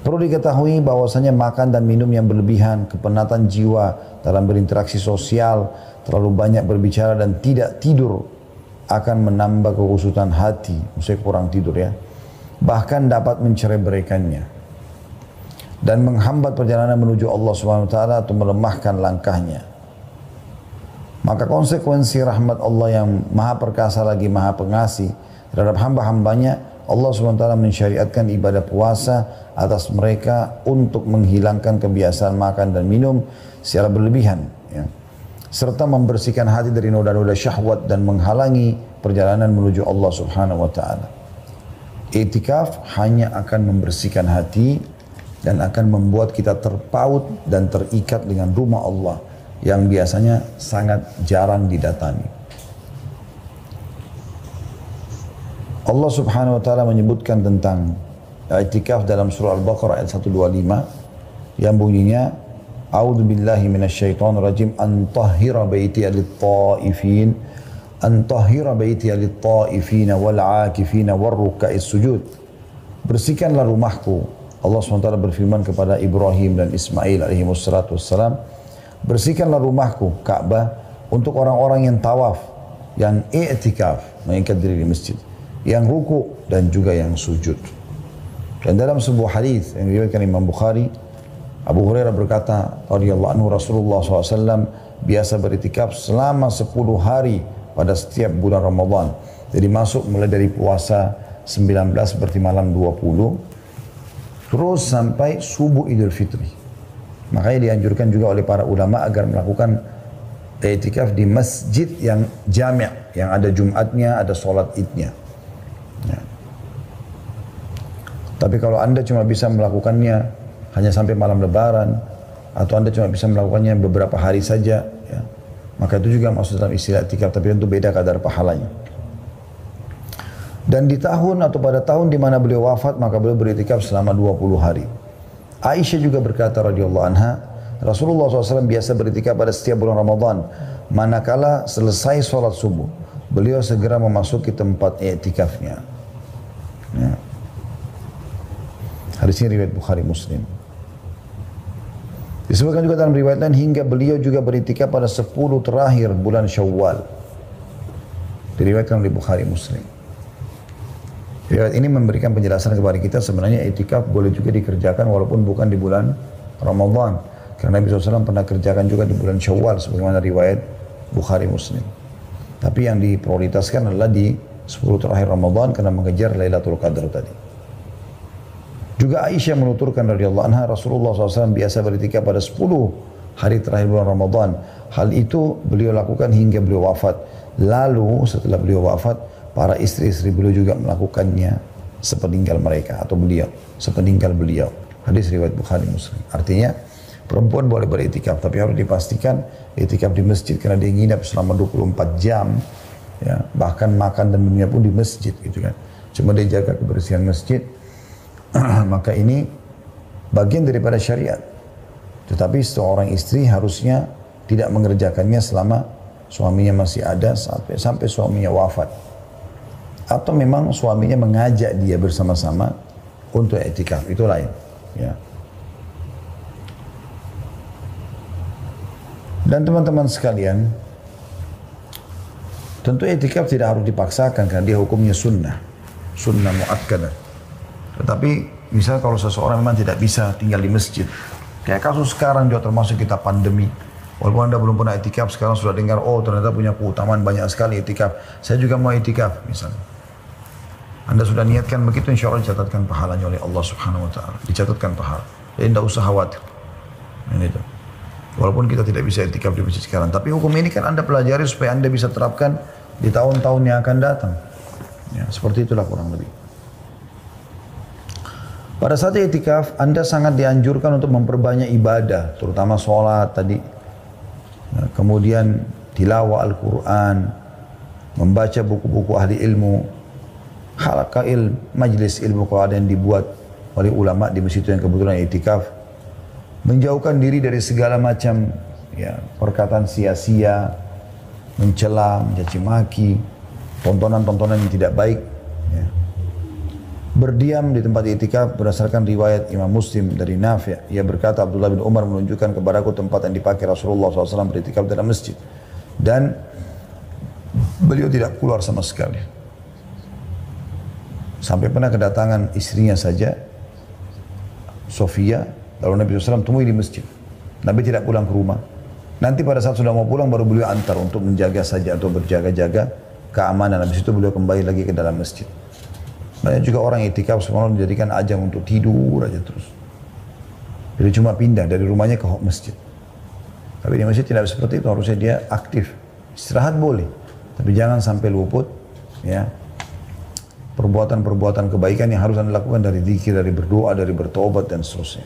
Perlu diketahui bahwasanya makan dan minum yang berlebihan, kepenatan jiwa dalam berinteraksi sosial, terlalu banyak berbicara dan tidak tidur akan menambah kekusutan hati, maksudnya kurang tidur, ya. Bahkan dapat mencerai-beraikannya dan menghambat perjalanan menuju Allah SWT atau melemahkan langkahnya. Maka konsekuensi rahmat Allah yang maha perkasa lagi maha pengasih terhadap hamba-hambanya, Allah SWT mensyariatkan ibadah puasa atas mereka untuk menghilangkan kebiasaan makan dan minum secara berlebihan, ya, serta membersihkan hati dari noda-noda syahwat dan menghalangi perjalanan menuju Allah Subhanahu wa taala. Iktikaf hanya akan membersihkan hati dan akan membuat kita terpaut dan terikat dengan rumah Allah yang biasanya sangat jarang didatangi. Allah Subhanahu wa taala menyebutkan tentang i'tikaf dalam surah Al-Baqarah ayat 125 yang bunyinya, A'udzu billahi minasyaitonir rajim, an tahhira baitiya lit-ta'ifin, an tahhira baitiya lit-ta'ifin wal 'akifin war ruk'is sujud. Bersihkanlah rumahku. Allah SWT berfirman kepada Ibrahim dan Ismail alaihi wassalam bersihkanlah rumahku, Ka'bah, untuk orang-orang yang tawaf, yang i'tikaf, mengikat diri di masjid, yang ruku dan juga yang sujud. Dan dalam sebuah hadis yang diriwayatkan Imam Bukhari, Abu Hurairah berkata, radhiyallahu anhu, Rasulullah SAW biasa beriktikaf selama 10 hari pada setiap bulan Ramadan. Jadi masuk mulai dari puasa 19 berarti malam 20, terus sampai subuh Idul Fitri. Makanya dianjurkan juga oleh para ulama agar melakukan i'tikaf di masjid yang jami', yang ada Jumatnya, ada sholat idnya. Ya. Tapi kalau anda cuma bisa melakukannya hanya sampai malam lebaran, atau anda cuma bisa melakukannya beberapa hari saja, ya, maka itu juga masuk dalam istilah i'tikaf, tapi tentu beda kadar pahalanya. Dan di tahun atau pada tahun di mana beliau wafat, maka beliau beriktikaf selama 20 hari. Aisyah juga berkata radhiyallahu anha, Rasulullah SAW biasa beriktikaf pada setiap bulan Ramadan. Manakala selesai sholat subuh, beliau segera memasuki tempat i'tikafnya. Ya. Hadis ini riwayat Bukhari Muslim. Disebutkan juga dalam riwayat lain hingga beliau juga beriktikaf pada 10 terakhir bulan Syawal. Diriwayatkan oleh Bukhari Muslim. Riwayat ini memberikan penjelasan kepada kita sebenarnya i'tikaf boleh juga dikerjakan walaupun bukan di bulan Ramadan. Karena Nabi SAW pernah kerjakan juga di bulan Syawal sebagaimana riwayat Bukhari Muslim. Tapi yang diprioritaskan adalah di 10 terakhir Ramadan karena mengejar Lailatul Qadar tadi. Juga Aisyah menuturkan radhiyallahu anha, Rasulullah SAW biasa beriktikaf pada 10 hari terakhir bulan Ramadan. Hal itu beliau lakukan hingga beliau wafat. Lalu setelah beliau wafat, para istri-istri beliau juga melakukannya sepeninggal mereka atau beliau, sepeninggal beliau. Hadis riwayat Bukhari Muslim. Artinya perempuan boleh beriktikaf, tapi harus dipastikan iktikaf di masjid karena dia nginap selama 24 jam, ya, bahkan makan dan minumnya pun di masjid, gitu kan. Cuma dia jaga kebersihan masjid. Maka ini bagian daripada syariat. Tetapi seorang istri harusnya tidak mengerjakannya selama suaminya masih ada sampai suaminya wafat. Atau memang suaminya mengajak dia bersama-sama untuk i'tikaf, itu lain. Ya. Dan teman-teman sekalian, tentu i'tikaf tidak harus dipaksakan karena dia hukumnya sunnah muakkadah. Tetapi misal kalau seseorang memang tidak bisa tinggal di masjid, kayak kasus sekarang juga termasuk kita pandemi, walaupun anda belum pernah i'tikaf, sekarang sudah dengar, oh ternyata punya keutamaan banyak sekali i'tikaf, saya juga mau i'tikaf misalnya. Anda sudah niatkan begitu, insya Allah dicatatkan pahalanya oleh Allah Subhanahu Wa Taala, dicatatkan pahala. Jadi tidak usah khawatir. Ini itu. Walaupun kita tidak bisa i'tikaf di masjid sekarang, tapi hukum ini kan anda pelajari supaya anda bisa terapkan di tahun-tahun yang akan datang. Ya, seperti itulah kurang lebih. Pada saat i'tikaf, anda sangat dianjurkan untuk memperbanyak ibadah, terutama sholat tadi. Nah, kemudian tilawah Al-Quran, membaca buku-buku ahli ilmu, halaqah majlis ilmu kalau ada yang dibuat oleh ulama di masjid yang kebetulan i'tikaf, menjauhkan diri dari segala macam ya, perkataan sia-sia, mencela, mencaci maki, tontonan-tontonan yang tidak baik. Ya. Berdiam di tempat i'tikaf berdasarkan riwayat Imam Muslim dari Nafi'. Ia berkata, Abdullah bin Umar menunjukkan kepadaku tempat yang dipakai Rasulullah SAW beriktikaf dalam masjid. Dan beliau tidak keluar sama sekali. Sampai pernah kedatangan istrinya saja, Sofia, lalu Nabi SAW temui di masjid. Nabi tidak pulang ke rumah. Nanti pada saat sudah mau pulang baru beliau antar untuk menjaga saja atau berjaga-jaga keamanan. Habis itu beliau kembali lagi ke dalam masjid. Banyak juga orang i'tikaf semua dijadikan ajang untuk tidur aja terus. Jadi cuma pindah dari rumahnya ke masjid. Tapi di masjid tidak seperti itu, harusnya dia aktif. Istirahat boleh, tapi jangan sampai luput ya perbuatan-perbuatan kebaikan yang harus anda lakukan dari zikir, dari berdoa, dari bertobat dan seterusnya.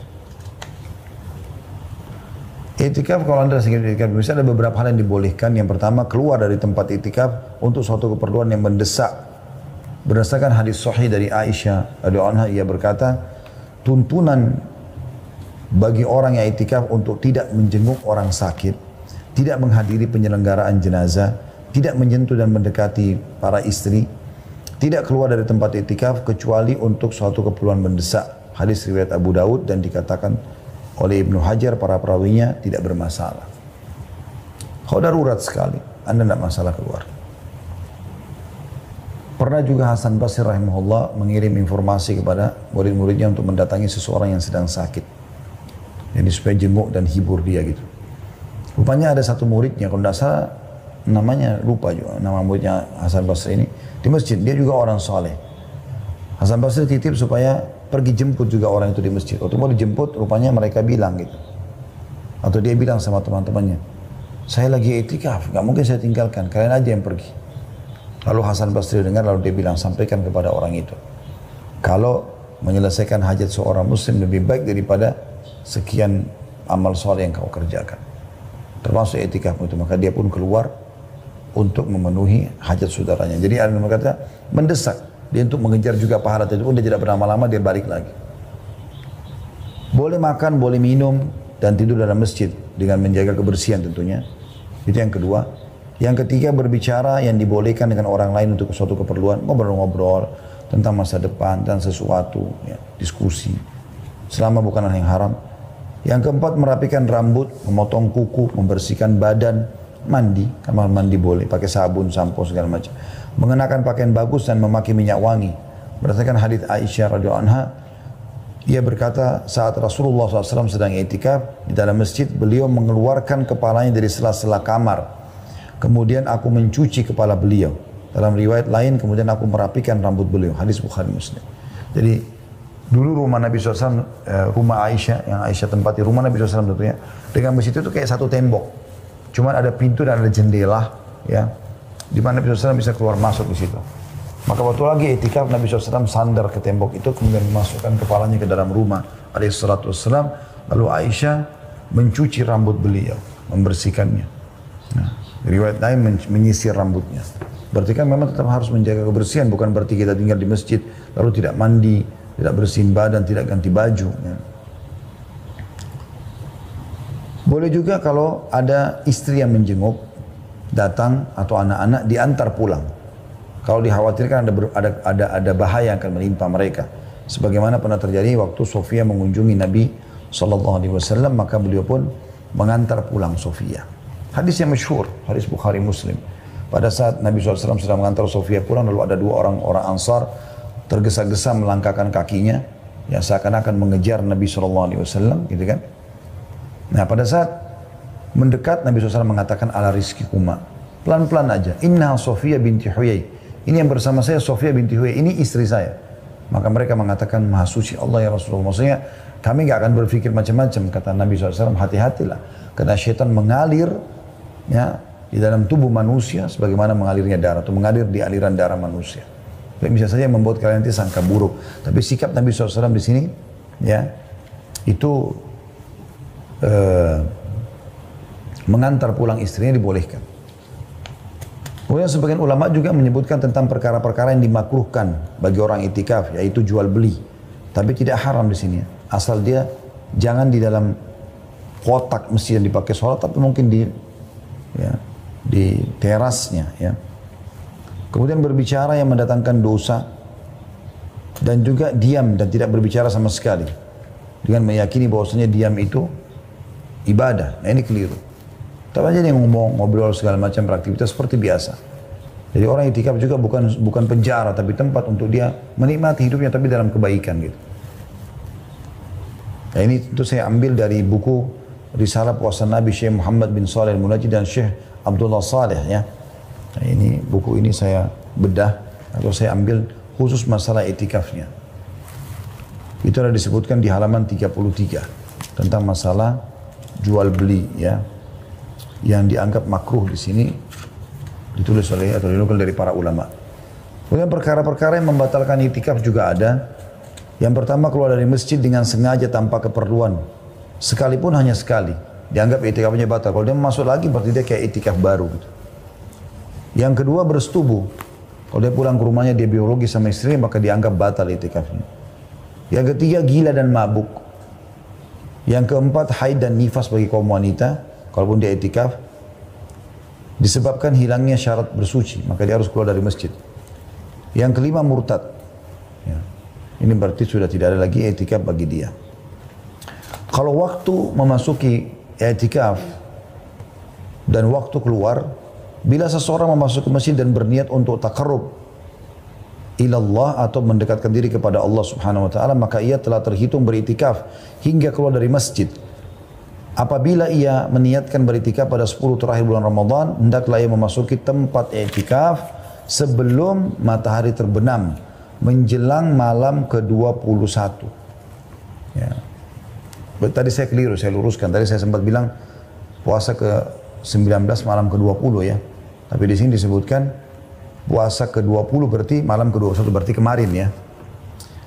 I'tikaf kalau anda sedang i'tikaf bisa ada beberapa hal yang dibolehkan. Yang pertama, keluar dari tempat i'tikaf untuk suatu keperluan yang mendesak. Berdasarkan hadis sahih dari Aisyah radhiyallahu anha, ia berkata, tuntunan bagi orang yang i'tikaf untuk tidak menjenguk orang sakit, tidak menghadiri penyelenggaraan jenazah, tidak menyentuh dan mendekati para istri, tidak keluar dari tempat i'tikaf kecuali untuk suatu keperluan mendesak. Hadis riwayat Abu Daud dan dikatakan oleh Ibnu Hajar para perawinya tidak bermasalah. Kalau darurat sekali, Anda tidak masalah keluar. Pernah juga Hasan Basri rahimahullah mengirim informasi kepada murid-muridnya untuk mendatangi seseorang yang sedang sakit. Jadi supaya jenguk dan hibur dia gitu. Rupanya ada satu muridnya, kalau tidak salah namanya lupa juga, nama muridnya Hasan Basri ini, di masjid, dia juga orang soleh. Hasan Basri titip supaya pergi jemput juga orang itu di masjid. Waktu mau dijemput, rupanya mereka bilang gitu. Atau dia bilang sama teman-temannya, saya lagi itikaf, gak mungkin saya tinggalkan, kalian aja yang pergi. Lalu Hasan Basri dengar, lalu dia bilang, sampaikan kepada orang itu, kalau menyelesaikan hajat seorang muslim lebih baik daripada sekian amal soleh yang kau kerjakan, termasuk itikaf itu. Maka dia pun keluar untuk memenuhi hajat saudaranya. Jadi ada yang berkata, mendesak dia untuk mengejar juga pahala itu pun dia tidak berlama-lama, dia balik lagi. Boleh makan, boleh minum, dan tidur dalam masjid dengan menjaga kebersihan tentunya. Itu yang kedua. Yang ketiga, berbicara yang dibolehkan dengan orang lain untuk suatu keperluan, ngobrol-ngobrol tentang masa depan dan sesuatu, ya, diskusi, selama bukan hal yang haram. Yang keempat, merapikan rambut, memotong kuku, membersihkan badan, mandi, kamar mandi boleh, pakai sabun, sampo, segala macam. Mengenakan pakaian bagus dan memakai minyak wangi. Berdasarkan hadits Aisyah radhiyallahu anha, ia berkata, saat Rasulullah SAW sedang i'tikaf di dalam masjid, beliau mengeluarkan kepalanya dari sela-sela kamar. Kemudian aku mencuci kepala beliau. Dalam riwayat lain, kemudian aku merapikan rambut beliau. Hadis Bukhari Muslim. Jadi, dulu rumah Nabi SAW, rumah Aisyah, yang Aisyah tempati, rumah Nabi SAW tentunya, dengan masjid itu kayak satu tembok. Cuman ada pintu dan ada jendela, ya, di mana Nabi SAW bisa keluar masuk di situ. Maka waktu lagi i'tikaf, Nabi SAW sandar ke tembok itu, kemudian memasukkan kepalanya ke dalam rumah alaihissalatu wassalam. Lalu Aisyah mencuci rambut beliau, membersihkannya. Nah, riwayat lain menyisir rambutnya. Berarti kan memang tetap harus menjaga kebersihan, bukan berarti kita tinggal di masjid lalu tidak mandi, tidak bersihin badan, tidak ganti baju. Ya. Boleh juga kalau ada istri yang menjenguk, datang atau anak-anak diantar pulang. Kalau dikhawatirkan ada bahaya yang akan menimpa mereka. Sebagaimana pernah terjadi waktu Sofia mengunjungi Nabi SAW, maka beliau pun mengantar pulang Sofia. Hadis yang masyhur, hadis Bukhari Muslim. Pada saat Nabi SAW sedang mengantar Sofia pulang, lalu ada dua orang Ansar tergesa-gesa melangkahkan kakinya, yang seakan-akan mengejar Nabi SAW, gitu kan? Nah, pada saat mendekat, Nabi SAW mengatakan, ala rizkikuma, pelan-pelan aja. Inna Sofia binti Huyai. Ini yang bersama saya Sofia binti Huyai, ini istri saya. Maka mereka mengatakan, maha suci Allah ya Rasulullah. Maksudnya, kami gak akan berpikir macam-macam. Kata Nabi SAW, hati-hatilah. Karena syaitan mengalir, ya, di dalam tubuh manusia sebagaimana mengalirnya darah atau mengalir di aliran darah manusia. Jadi bisa saja membuat kalian nanti sangka buruk. Tapi sikap Nabi SAW di sini, ya, itu mengantar pulang istrinya dibolehkan. Kemudian sebagian ulama juga menyebutkan tentang perkara-perkara yang dimakruhkan bagi orang itikaf, yaitu jual beli. Tapi tidak haram di sini. Asal dia jangan di dalam kotak masjid yang dipakai sholat, tapi mungkin di, ya, di terasnya, ya. Kemudian berbicara yang mendatangkan dosa dan juga diam dan tidak berbicara sama sekali dengan meyakini bahwasanya diam itu ibadah. Nah, ini keliru. Tapi aja dia ngomong, ngobrol segala macam beraktivitas seperti biasa. Jadi orang itikaf juga bukan penjara, tapi tempat untuk dia menikmati hidupnya tapi dalam kebaikan gitu. Nah, ini tentu saya ambil dari buku Risalah Puasa Nabi Syekh Muhammad bin Saleh Al-Munajjid dan Syekh Abdullah Saleh, ya. Nah, ini buku ini saya bedah atau saya ambil khusus masalah itikafnya. Itu ada disebutkan di halaman 33 tentang masalah jual beli, ya, yang dianggap makruh di sini ditulis oleh atau dinukil dari para ulama. Kemudian perkara-perkara yang membatalkan itikaf juga ada. Yang pertama, keluar dari masjid dengan sengaja tanpa keperluan, sekalipun hanya sekali, dianggap itikafnya batal. Kalau dia masuk lagi berarti dia kayak itikaf baru gitu. Yang kedua, bersetubuh. Kalau dia pulang ke rumahnya dia biologi sama istrinya, maka dianggap batal itikafnya. Yang ketiga, gila dan mabuk. Yang keempat, haid dan nifas bagi kaum wanita, kalaupun dia itikaf, disebabkan hilangnya syarat bersuci, maka dia harus keluar dari masjid. Yang kelima, murtad. Ya. Ini berarti sudah tidak ada lagi itikaf bagi dia. Kalau waktu memasuki itikaf dan waktu keluar, bila seseorang memasuki masjid dan berniat untuk taqarrub ilallah atau mendekatkan diri kepada Allah Subhanahu wa taala, maka ia telah terhitung beritikaf hingga keluar dari masjid. Apabila ia meniatkan beritikaf pada 10 terakhir bulan Ramadan, hendaklah ia memasuki tempat i'tikaf sebelum matahari terbenam menjelang malam ke-21. Ya. Tadi saya keliru, saya luruskan. Tadi saya sempat bilang puasa ke-19 malam ke-20 ya. Tapi di sini disebutkan puasa ke-20 berarti malam ke-21, berarti kemarin ya.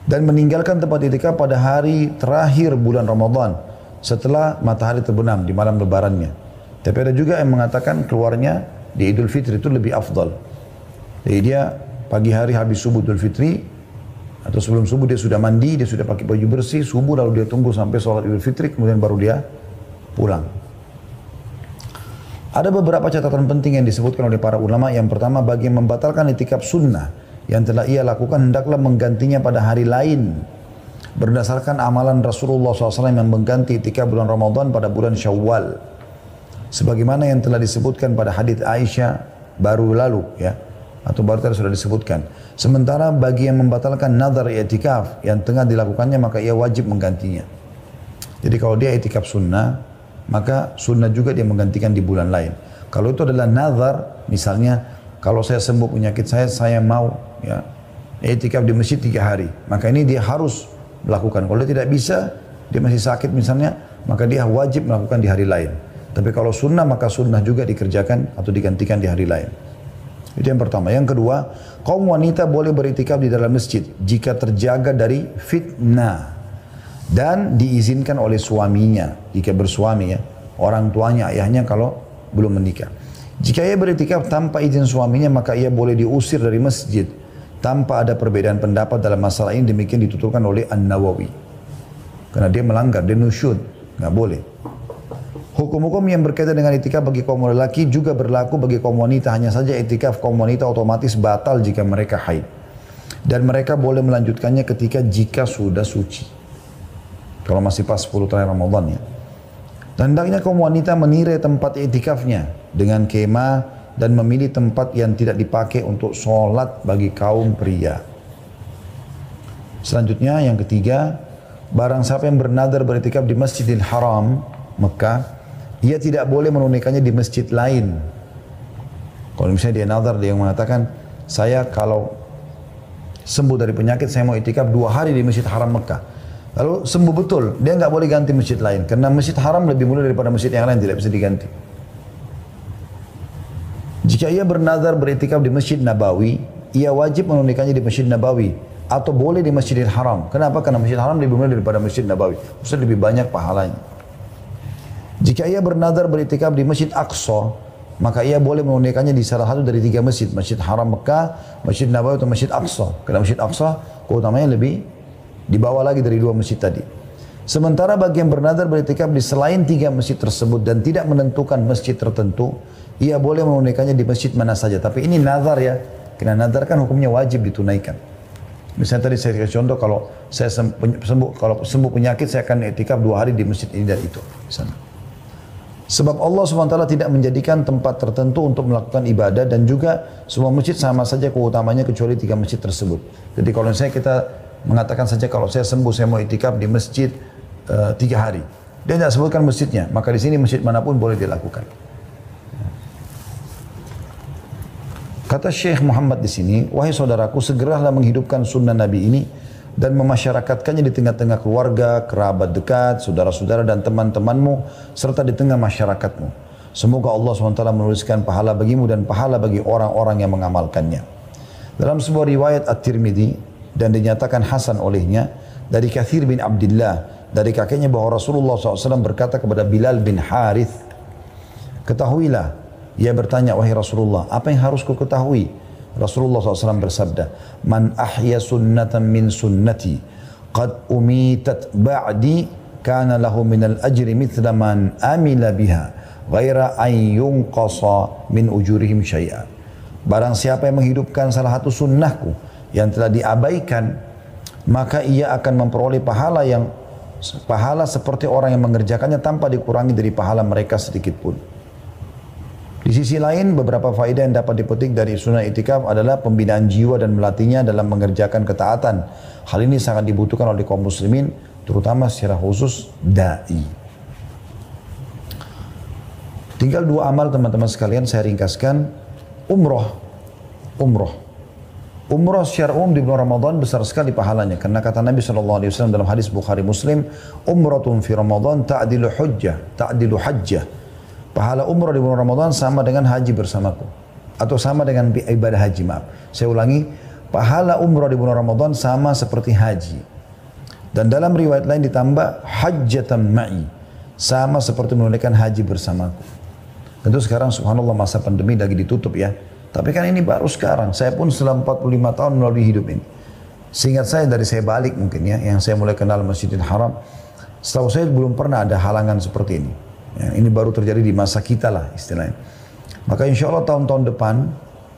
Dan meninggalkan tempat i'tikaf pada hari terakhir bulan Ramadan setelah matahari terbenam di malam lebarannya. Tapi ada juga yang mengatakan keluarnya di Idul Fitri itu lebih afdal. Jadi dia pagi hari habis subuh Idul Fitri atau sebelum subuh dia sudah mandi, dia sudah pakai baju bersih, subuh lalu dia tunggu sampai sholat Idul Fitri, kemudian baru dia pulang. Ada beberapa catatan penting yang disebutkan oleh para ulama. Yang pertama, bagi yang membatalkan i'tikaf sunnah yang telah ia lakukan, hendaklah menggantinya pada hari lain berdasarkan amalan Rasulullah SAW yang mengganti i'tikaf bulan Ramadan pada bulan Syawal, sebagaimana yang telah disebutkan pada hadits Aisyah baru lalu ya, atau baru tadi sudah disebutkan. Sementara bagi yang membatalkan nazar i'tikaf yang tengah dilakukannya, maka ia wajib menggantinya. Jadi kalau dia i'tikaf sunnah, maka sunnah juga dia menggantikan di bulan lain. Kalau itu adalah nazar, misalnya kalau saya sembuh penyakit saya mau ya i'tikaf di masjid 3 hari, maka ini dia harus melakukan. Kalau dia tidak bisa, dia masih sakit misalnya, maka dia wajib melakukan di hari lain. Tapi kalau sunnah, maka sunnah juga dikerjakan atau digantikan di hari lain. Itu yang pertama. Yang kedua, kaum wanita boleh beritikaf di dalam masjid jika terjaga dari fitnah dan diizinkan oleh suaminya jika bersuami ya, orang tuanya, ayahnya kalau belum menikah. Jika ia beritikaf tanpa izin suaminya, maka ia boleh diusir dari masjid tanpa ada perbedaan pendapat dalam masalah ini. Demikian dituturkan oleh An-Nawawi. Karena dia melanggar, dia nusyud, nggak boleh. Hukum-hukum yang berkaitan dengan i'tikaf bagi kaum lelaki juga berlaku bagi kaum wanita. Hanya saja i'tikaf kaum wanita otomatis batal jika mereka haid. Dan mereka boleh melanjutkannya jika sudah suci. Kalau masih pas 10 terakhir Ramadan ya. Dan hendaknya kaum wanita menirai tempat i'tikafnya dengan kemah dan memilih tempat yang tidak dipakai untuk sholat bagi kaum pria. Selanjutnya yang ketiga, barang siapa yang bernadar beritikaf di Masjidil Haram, Mekah, ia tidak boleh menunaikannya di masjid lain. Kalau misalnya dia nazar, dia mengatakan, saya kalau sembuh dari penyakit, saya mau i'tikaf 2 hari di Masjid Haram Mekah. Lalu sembuh betul, dia nggak boleh ganti masjid lain. Karena Masjid Haram lebih mulia daripada masjid yang lain, tidak bisa diganti. Jika ia bernazar beritikaf di Masjid Nabawi, ia wajib menunaikannya di Masjid Nabawi. Atau boleh di Masjidil Haram. Kenapa? Karena Masjid Haram lebih mulia daripada Masjid Nabawi. Maksudnya lebih banyak pahalanya. Jika ia bernazar beritikaf di Masjid Aqsa, maka ia boleh menunaikannya di salah satu dari 3 masjid. Masjid Haram Mekah, Masjid Nabawi atau Masjid Aqsa. Karena Masjid Aqsa keutamanya lebih di bawah lagi dari 2 masjid tadi. Sementara bagi yang bernazar beritikaf di selain 3 masjid tersebut dan tidak menentukan masjid tertentu, ia boleh menunaikannya di masjid mana saja. Tapi ini nazar ya. Karena nazar kan hukumnya wajib ditunaikan. Misalnya tadi saya kasih contoh, kalau saya sembuh penyakit, saya akan i'tikaf 2 hari di masjid ini dan itu. Misalnya. Sebab Allah SWT tidak menjadikan tempat tertentu untuk melakukan ibadah, dan juga semua masjid sama saja keutamanya kecuali 3 masjid tersebut. Jadi kalau misalnya kita mengatakan saja kalau saya sembuh, saya mau i'tikaf di masjid 3 hari. Dia tidak sebutkan masjidnya, maka di sini masjid manapun boleh dilakukan. Kata Syekh Muhammad di sini, wahai saudaraku, segeralah menghidupkan sunnah Nabi ini dan memasyarakatkannya di tengah-tengah keluarga, kerabat dekat, saudara-saudara dan teman-temanmu, serta di tengah masyarakatmu. Semoga Allah SWT menuliskan pahala bagimu dan pahala bagi orang-orang yang mengamalkannya. Dalam sebuah riwayat At-Tirmidzi dan dinyatakan hasan olehnya dari Kathir bin Abdullah dari kakeknya bahwa Rasulullah SAW berkata kepada Bilal bin Harith, ketahuilah, ia bertanya, wahai Rasulullah, apa yang harus ku ketahui? Rasulullah SAW bersabda, man ahya sunnatan min sunnati qad umitat ba'di kana lahu minal ajri mithla man amila biha ghaira an yunqasa min ujurihim syai'a. Barang siapa yang menghidupkan salah satu sunnahku yang telah diabaikan, maka ia akan memperoleh pahala seperti orang yang mengerjakannya tanpa dikurangi dari pahala mereka sedikit pun. Di sisi lain, beberapa faedah yang dapat dipetik dari sunnah itikaf adalah pembinaan jiwa dan melatihnya dalam mengerjakan ketaatan. Hal ini sangat dibutuhkan oleh kaum muslimin, terutama secara khusus da'i. Tinggal 2 amal teman-teman sekalian saya ringkaskan. Umroh. Umroh secara umum di bulan Ramadan besar sekali pahalanya. Karena kata Nabi SAW dalam hadis Bukhari Muslim, umratun fi Ramadan ta'dilu hajjah. Pahala umrah di bulan Ramadan sama dengan haji bersamaku. Atau sama dengan ibadah haji, maaf. Saya ulangi, pahala umrah di bulan Ramadan sama seperti haji. Dan dalam riwayat lain ditambah hajjatan ma'i. Sama seperti menunaikan haji bersamaku. Tentu sekarang subhanallah masa pandemi lagi ditutup ya. Tapi kan ini baru sekarang. Saya pun setelah 45 tahun melalui hidup ini. Seingat saya dari saya balik mungkin ya. Yang saya mulai kenal Masjidil Haram. Setahu saya belum pernah ada halangan seperti ini. Ya, ini baru terjadi di masa kita lah istilahnya. Maka insya Allah tahun-tahun depan,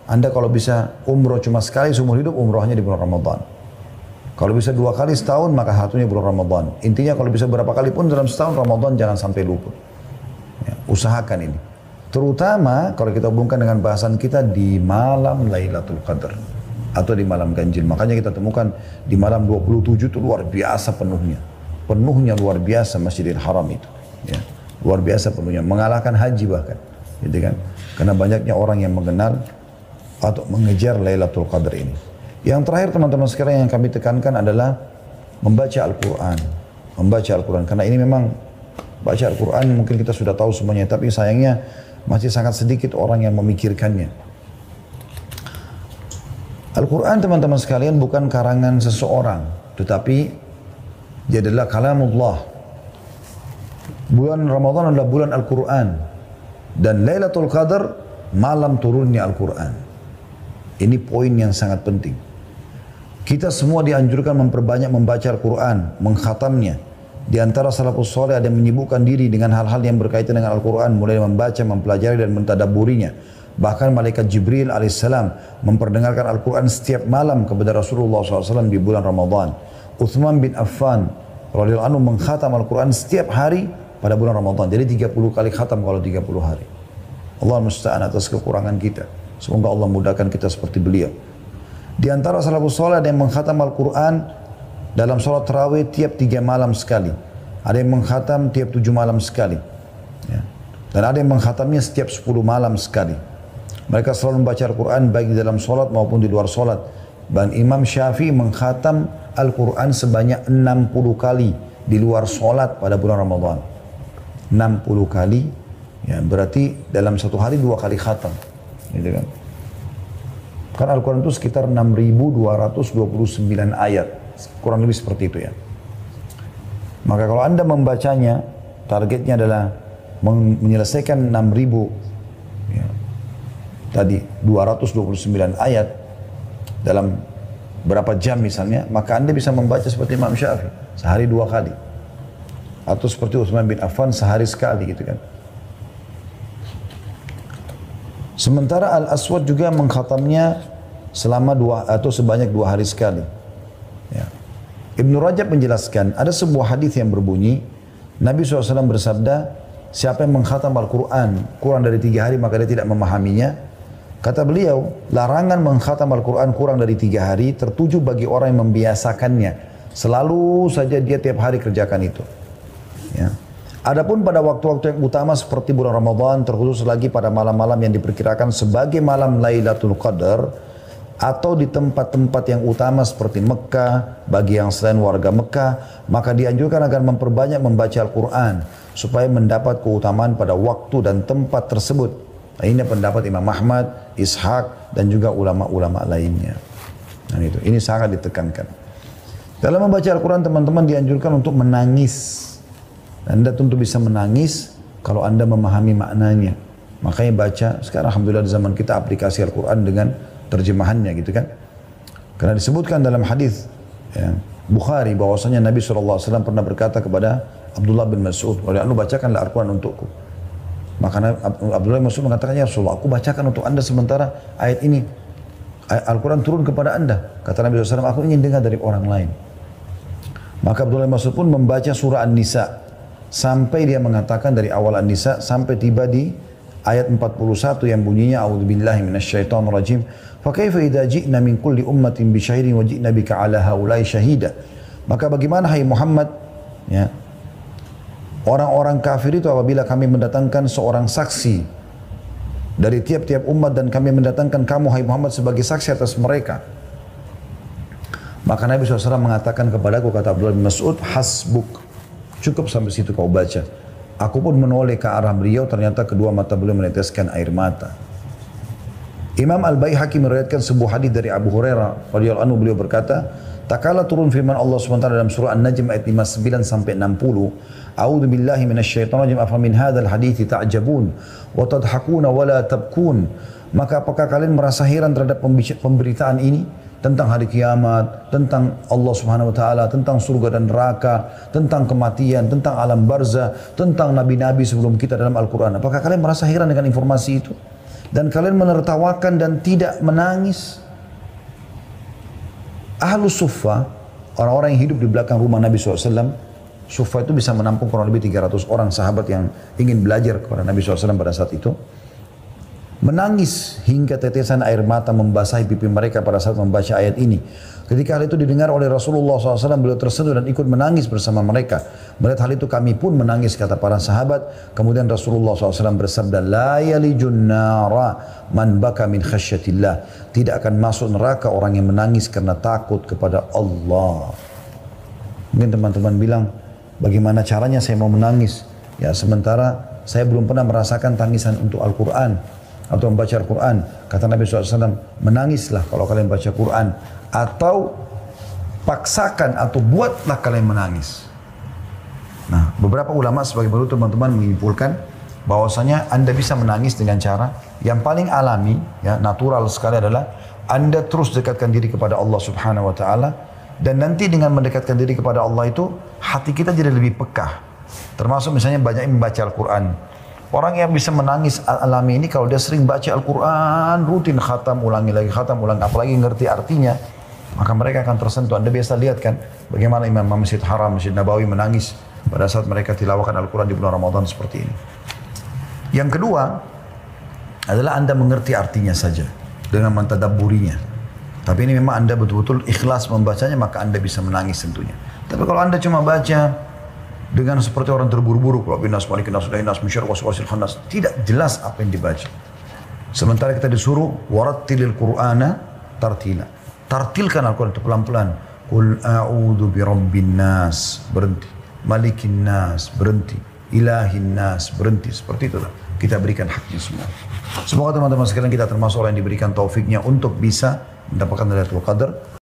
Anda kalau bisa umroh cuma sekali seumur hidup, umrohnya di bulan Ramadan. Kalau bisa 2 kali setahun, maka satunya bulan Ramadan. Intinya kalau bisa berapa kali pun dalam setahun Ramadan jangan sampai luput. Ya, usahakan ini. Terutama kalau kita hubungkan dengan bahasan kita di malam Lailatul Qadar. Atau di malam ganjil. Makanya kita temukan di malam 27 itu luar biasa penuhnya. Penuhnya luar biasa Masjidil Haram itu. Ya. Luar biasa penuhnya, mengalahkan haji bahkan, gitu kan? Karena banyaknya orang yang mengenal atau mengejar Lailatul Qadar ini. Yang terakhir teman-teman sekalian yang kami tekankan adalah membaca Al-Quran. Membaca Al-Quran, karena ini memang baca Al-Quran mungkin kita sudah tahu semuanya, tapi sayangnya masih sangat sedikit orang yang memikirkannya. Al-Quran teman-teman sekalian bukan karangan seseorang, tetapi dia adalah kalamullah. Bulan Ramadan adalah bulan Al-Quran. Dan Lailatul Qadar, malam turunnya Al-Quran. Ini poin yang sangat penting. Kita semua dianjurkan memperbanyak membaca Al-Quran, mengkhatamnya. Di antara salafus soleh ada yang menyibukkan diri dengan hal-hal yang berkaitan dengan Al-Quran, mulai membaca, mempelajari dan mentadaburinya. Bahkan malaikat Jibril alaihissalam memperdengarkan Al-Quran setiap malam kepada Rasulullah SAW di bulan Ramadan. Uthman bin Affan radhiyallahu anhu mengkhatam Al-Quran setiap hari pada bulan Ramadan. Jadi 30 kali khatam kalau 30 hari. Allah musta'an atas kekurangan kita. Semoga Allah mudahkan kita seperti beliau. Di antara salafus saleh ada yang mengkhatam Al-Quran dalam sholat tarawih tiap 3 malam sekali. Ada yang mengkhatam tiap 7 malam sekali. Ya. Dan ada yang mengkhatamnya setiap 10 malam sekali. Mereka selalu membaca Al-Quran baik di dalam sholat maupun di luar sholat. Dan Imam Syafi'i mengkhatam Al-Quran sebanyak 60 kali di luar sholat pada bulan Ramadan. 60 kali, ya berarti dalam satu hari 2 kali khatam, gitu kan? Karena Al-Quran itu sekitar 6.229 ayat, kurang lebih seperti itu ya. Maka kalau Anda membacanya, targetnya adalah menyelesaikan 6.000, ya, tadi 229 ayat dalam berapa jam misalnya, maka Anda bisa membaca seperti Imam Syafi'i, sehari 2 kali. Atau seperti Uthman bin Affan sehari sekali gitu kan. Sementara Al-Aswad juga mengkhatamnya selama sebanyak 2 hari sekali. Ya. Ibnu Rajab menjelaskan, ada sebuah hadis yang berbunyi, Nabi SAW bersabda, siapa yang mengkhatam Al-Quran kurang dari 3 hari maka dia tidak memahaminya. Kata beliau, larangan mengkhatam Al-Quran kurang dari 3 hari tertuju bagi orang yang membiasakannya. Selalu saja dia tiap hari kerjakan itu. Ya. Adapun pada waktu-waktu yang utama seperti bulan Ramadan, terkhusus lagi pada malam-malam yang diperkirakan sebagai malam Lailatul Qadar, atau di tempat-tempat yang utama seperti Mekah, bagi yang selain warga Mekah, maka dianjurkan agar memperbanyak membaca Al-Quran, supaya mendapat keutamaan pada waktu dan tempat tersebut. Nah, ini pendapat Imam Ahmad, Ishaq, dan juga ulama-ulama lainnya. Nah, ini sangat ditekankan. Dalam membaca Al-Quran teman-teman dianjurkan untuk menangis. Anda tentu bisa menangis kalau Anda memahami maknanya. Makanya baca, sekarang alhamdulillah di zaman kita aplikasi Al-Quran dengan terjemahannya gitu kan. Karena disebutkan dalam hadis ya, Bukhari bahwasanya Nabi SAW pernah berkata kepada Abdullah bin Mas'ud, "Wahai anu bacakanlah Al-Quran untukku." Maka Abdullah bin Mas'ud mengatakan, "Ya Rasulullah, aku bacakan untuk Anda sementara ayat ini. Al-Quran turun kepada Anda." Kata Nabi SAW, "Aku ingin dengar dari orang lain." Maka Abdullah bin Mas'ud pun membaca surah An-Nisa sampai dia mengatakan dari awal An-Nisa sampai tiba di ayat 41 yang bunyinya a'udzubillahi minasyaitonirrajim fa kaifa idza ji'na min kulli ummatin bi syahidin wa ji'na bika 'ala haula'i syahida. Maka bagaimana hai Muhammad, ya, orang-orang kafir itu apabila kami mendatangkan seorang saksi dari tiap-tiap umat dan kami mendatangkan kamu hai Muhammad sebagai saksi atas mereka. Maka Nabi SAW mengatakan kepadaku, kata Abdullah bin Mas'ud, hasbuk, cukup sampai situ kau baca. Aku pun menoleh ke arah beliau, ternyata kedua mata beliau meneteskan air mata. Imam Al-Baihaqi meriwayatkan sebuah hadis dari Abu Hurairah radhiyallahu anhu, beliau berkata, tak kala turun firman Allah SWT dalam surah An-Najm ayat 59 sampai 60, A'udzu billahi minasyaitonir rajim, afa min hadzal hadithi ta'jabun wa tadhakuna wa la tabkun. Maka apakah kalian merasa heran terhadap pemberitaan ini tentang hari kiamat, tentang Allah Subhanahu wa taala, tentang surga dan neraka, tentang kematian, tentang alam barzah, tentang nabi-nabi sebelum kita dalam Al-Qur'an. Apakah kalian merasa heran dengan informasi itu? Dan kalian menertawakan dan tidak menangis? Ahlus Suffah, orang-orang yang hidup di belakang rumah Nabi SAW, Suffah itu bisa menampung kurang lebih 300 orang sahabat yang ingin belajar kepada Nabi SAW pada saat itu. Menangis hingga tetesan air mata membasahi pipi mereka pada saat membaca ayat ini. Ketika hal itu didengar oleh Rasulullah SAW, beliau tersentuh dan ikut menangis bersama mereka. Melihat hal itu kami pun menangis, kata para sahabat. Kemudian Rasulullah SAW bersabda, La yalijun nara man baka min khasyatillah. Tidak akan masuk neraka orang yang menangis karena takut kepada Allah. Mungkin teman-teman bilang, bagaimana caranya saya mau menangis? Ya, sementara saya belum pernah merasakan tangisan untuk Al-Quran atau membaca Al-Quran. Kata Nabi SAW, menangislah kalau kalian baca Quran, atau paksakan atau buatlah kalian menangis. Nah, beberapa ulama sebagai berikut teman-teman menyimpulkan bahwasanya Anda bisa menangis dengan cara yang paling alami, ya, natural sekali adalah Anda terus dekatkan diri kepada Allah Subhanahu wa taala, dan nanti dengan mendekatkan diri kepada Allah itu hati kita jadi lebih peka. Termasuk misalnya banyak membaca Al-Quran. Orang yang bisa menangis alami ini kalau dia sering baca Al-Quran, rutin khatam, ulangi lagi khatam, ulangi, apalagi ngerti artinya, maka mereka akan tersentuh. Anda biasa lihat kan bagaimana Imam Masjid Haram, Masjid Nabawi menangis pada saat mereka tilawahkan Al-Quran di bulan Ramadan seperti ini. Yang kedua adalah Anda mengerti artinya saja dengan mentadabburinya. Tapi ini memang Anda betul-betul ikhlas membacanya, maka Anda bisa menangis tentunya. Tapi kalau Anda cuma baca dengan seperti orang terburu-buru, kalau binas malikin nas sudahin nas musyar waswasil khannas, tidak jelas apa yang dibaca. Sementara kita disuruh warattilil Qur'ana tartila. Tartilkan Al-Quran itu pelan-pelan. Qul a'udzu birabbin nas, berhenti. Malikin nas, berhenti. Ilahin nas, berhenti. Seperti itulah kita berikan haknya semua. Semoga teman-teman sekalian kita termasuk orang yang diberikan taufiknya untuk bisa mendapatkan Lailatul Qadar.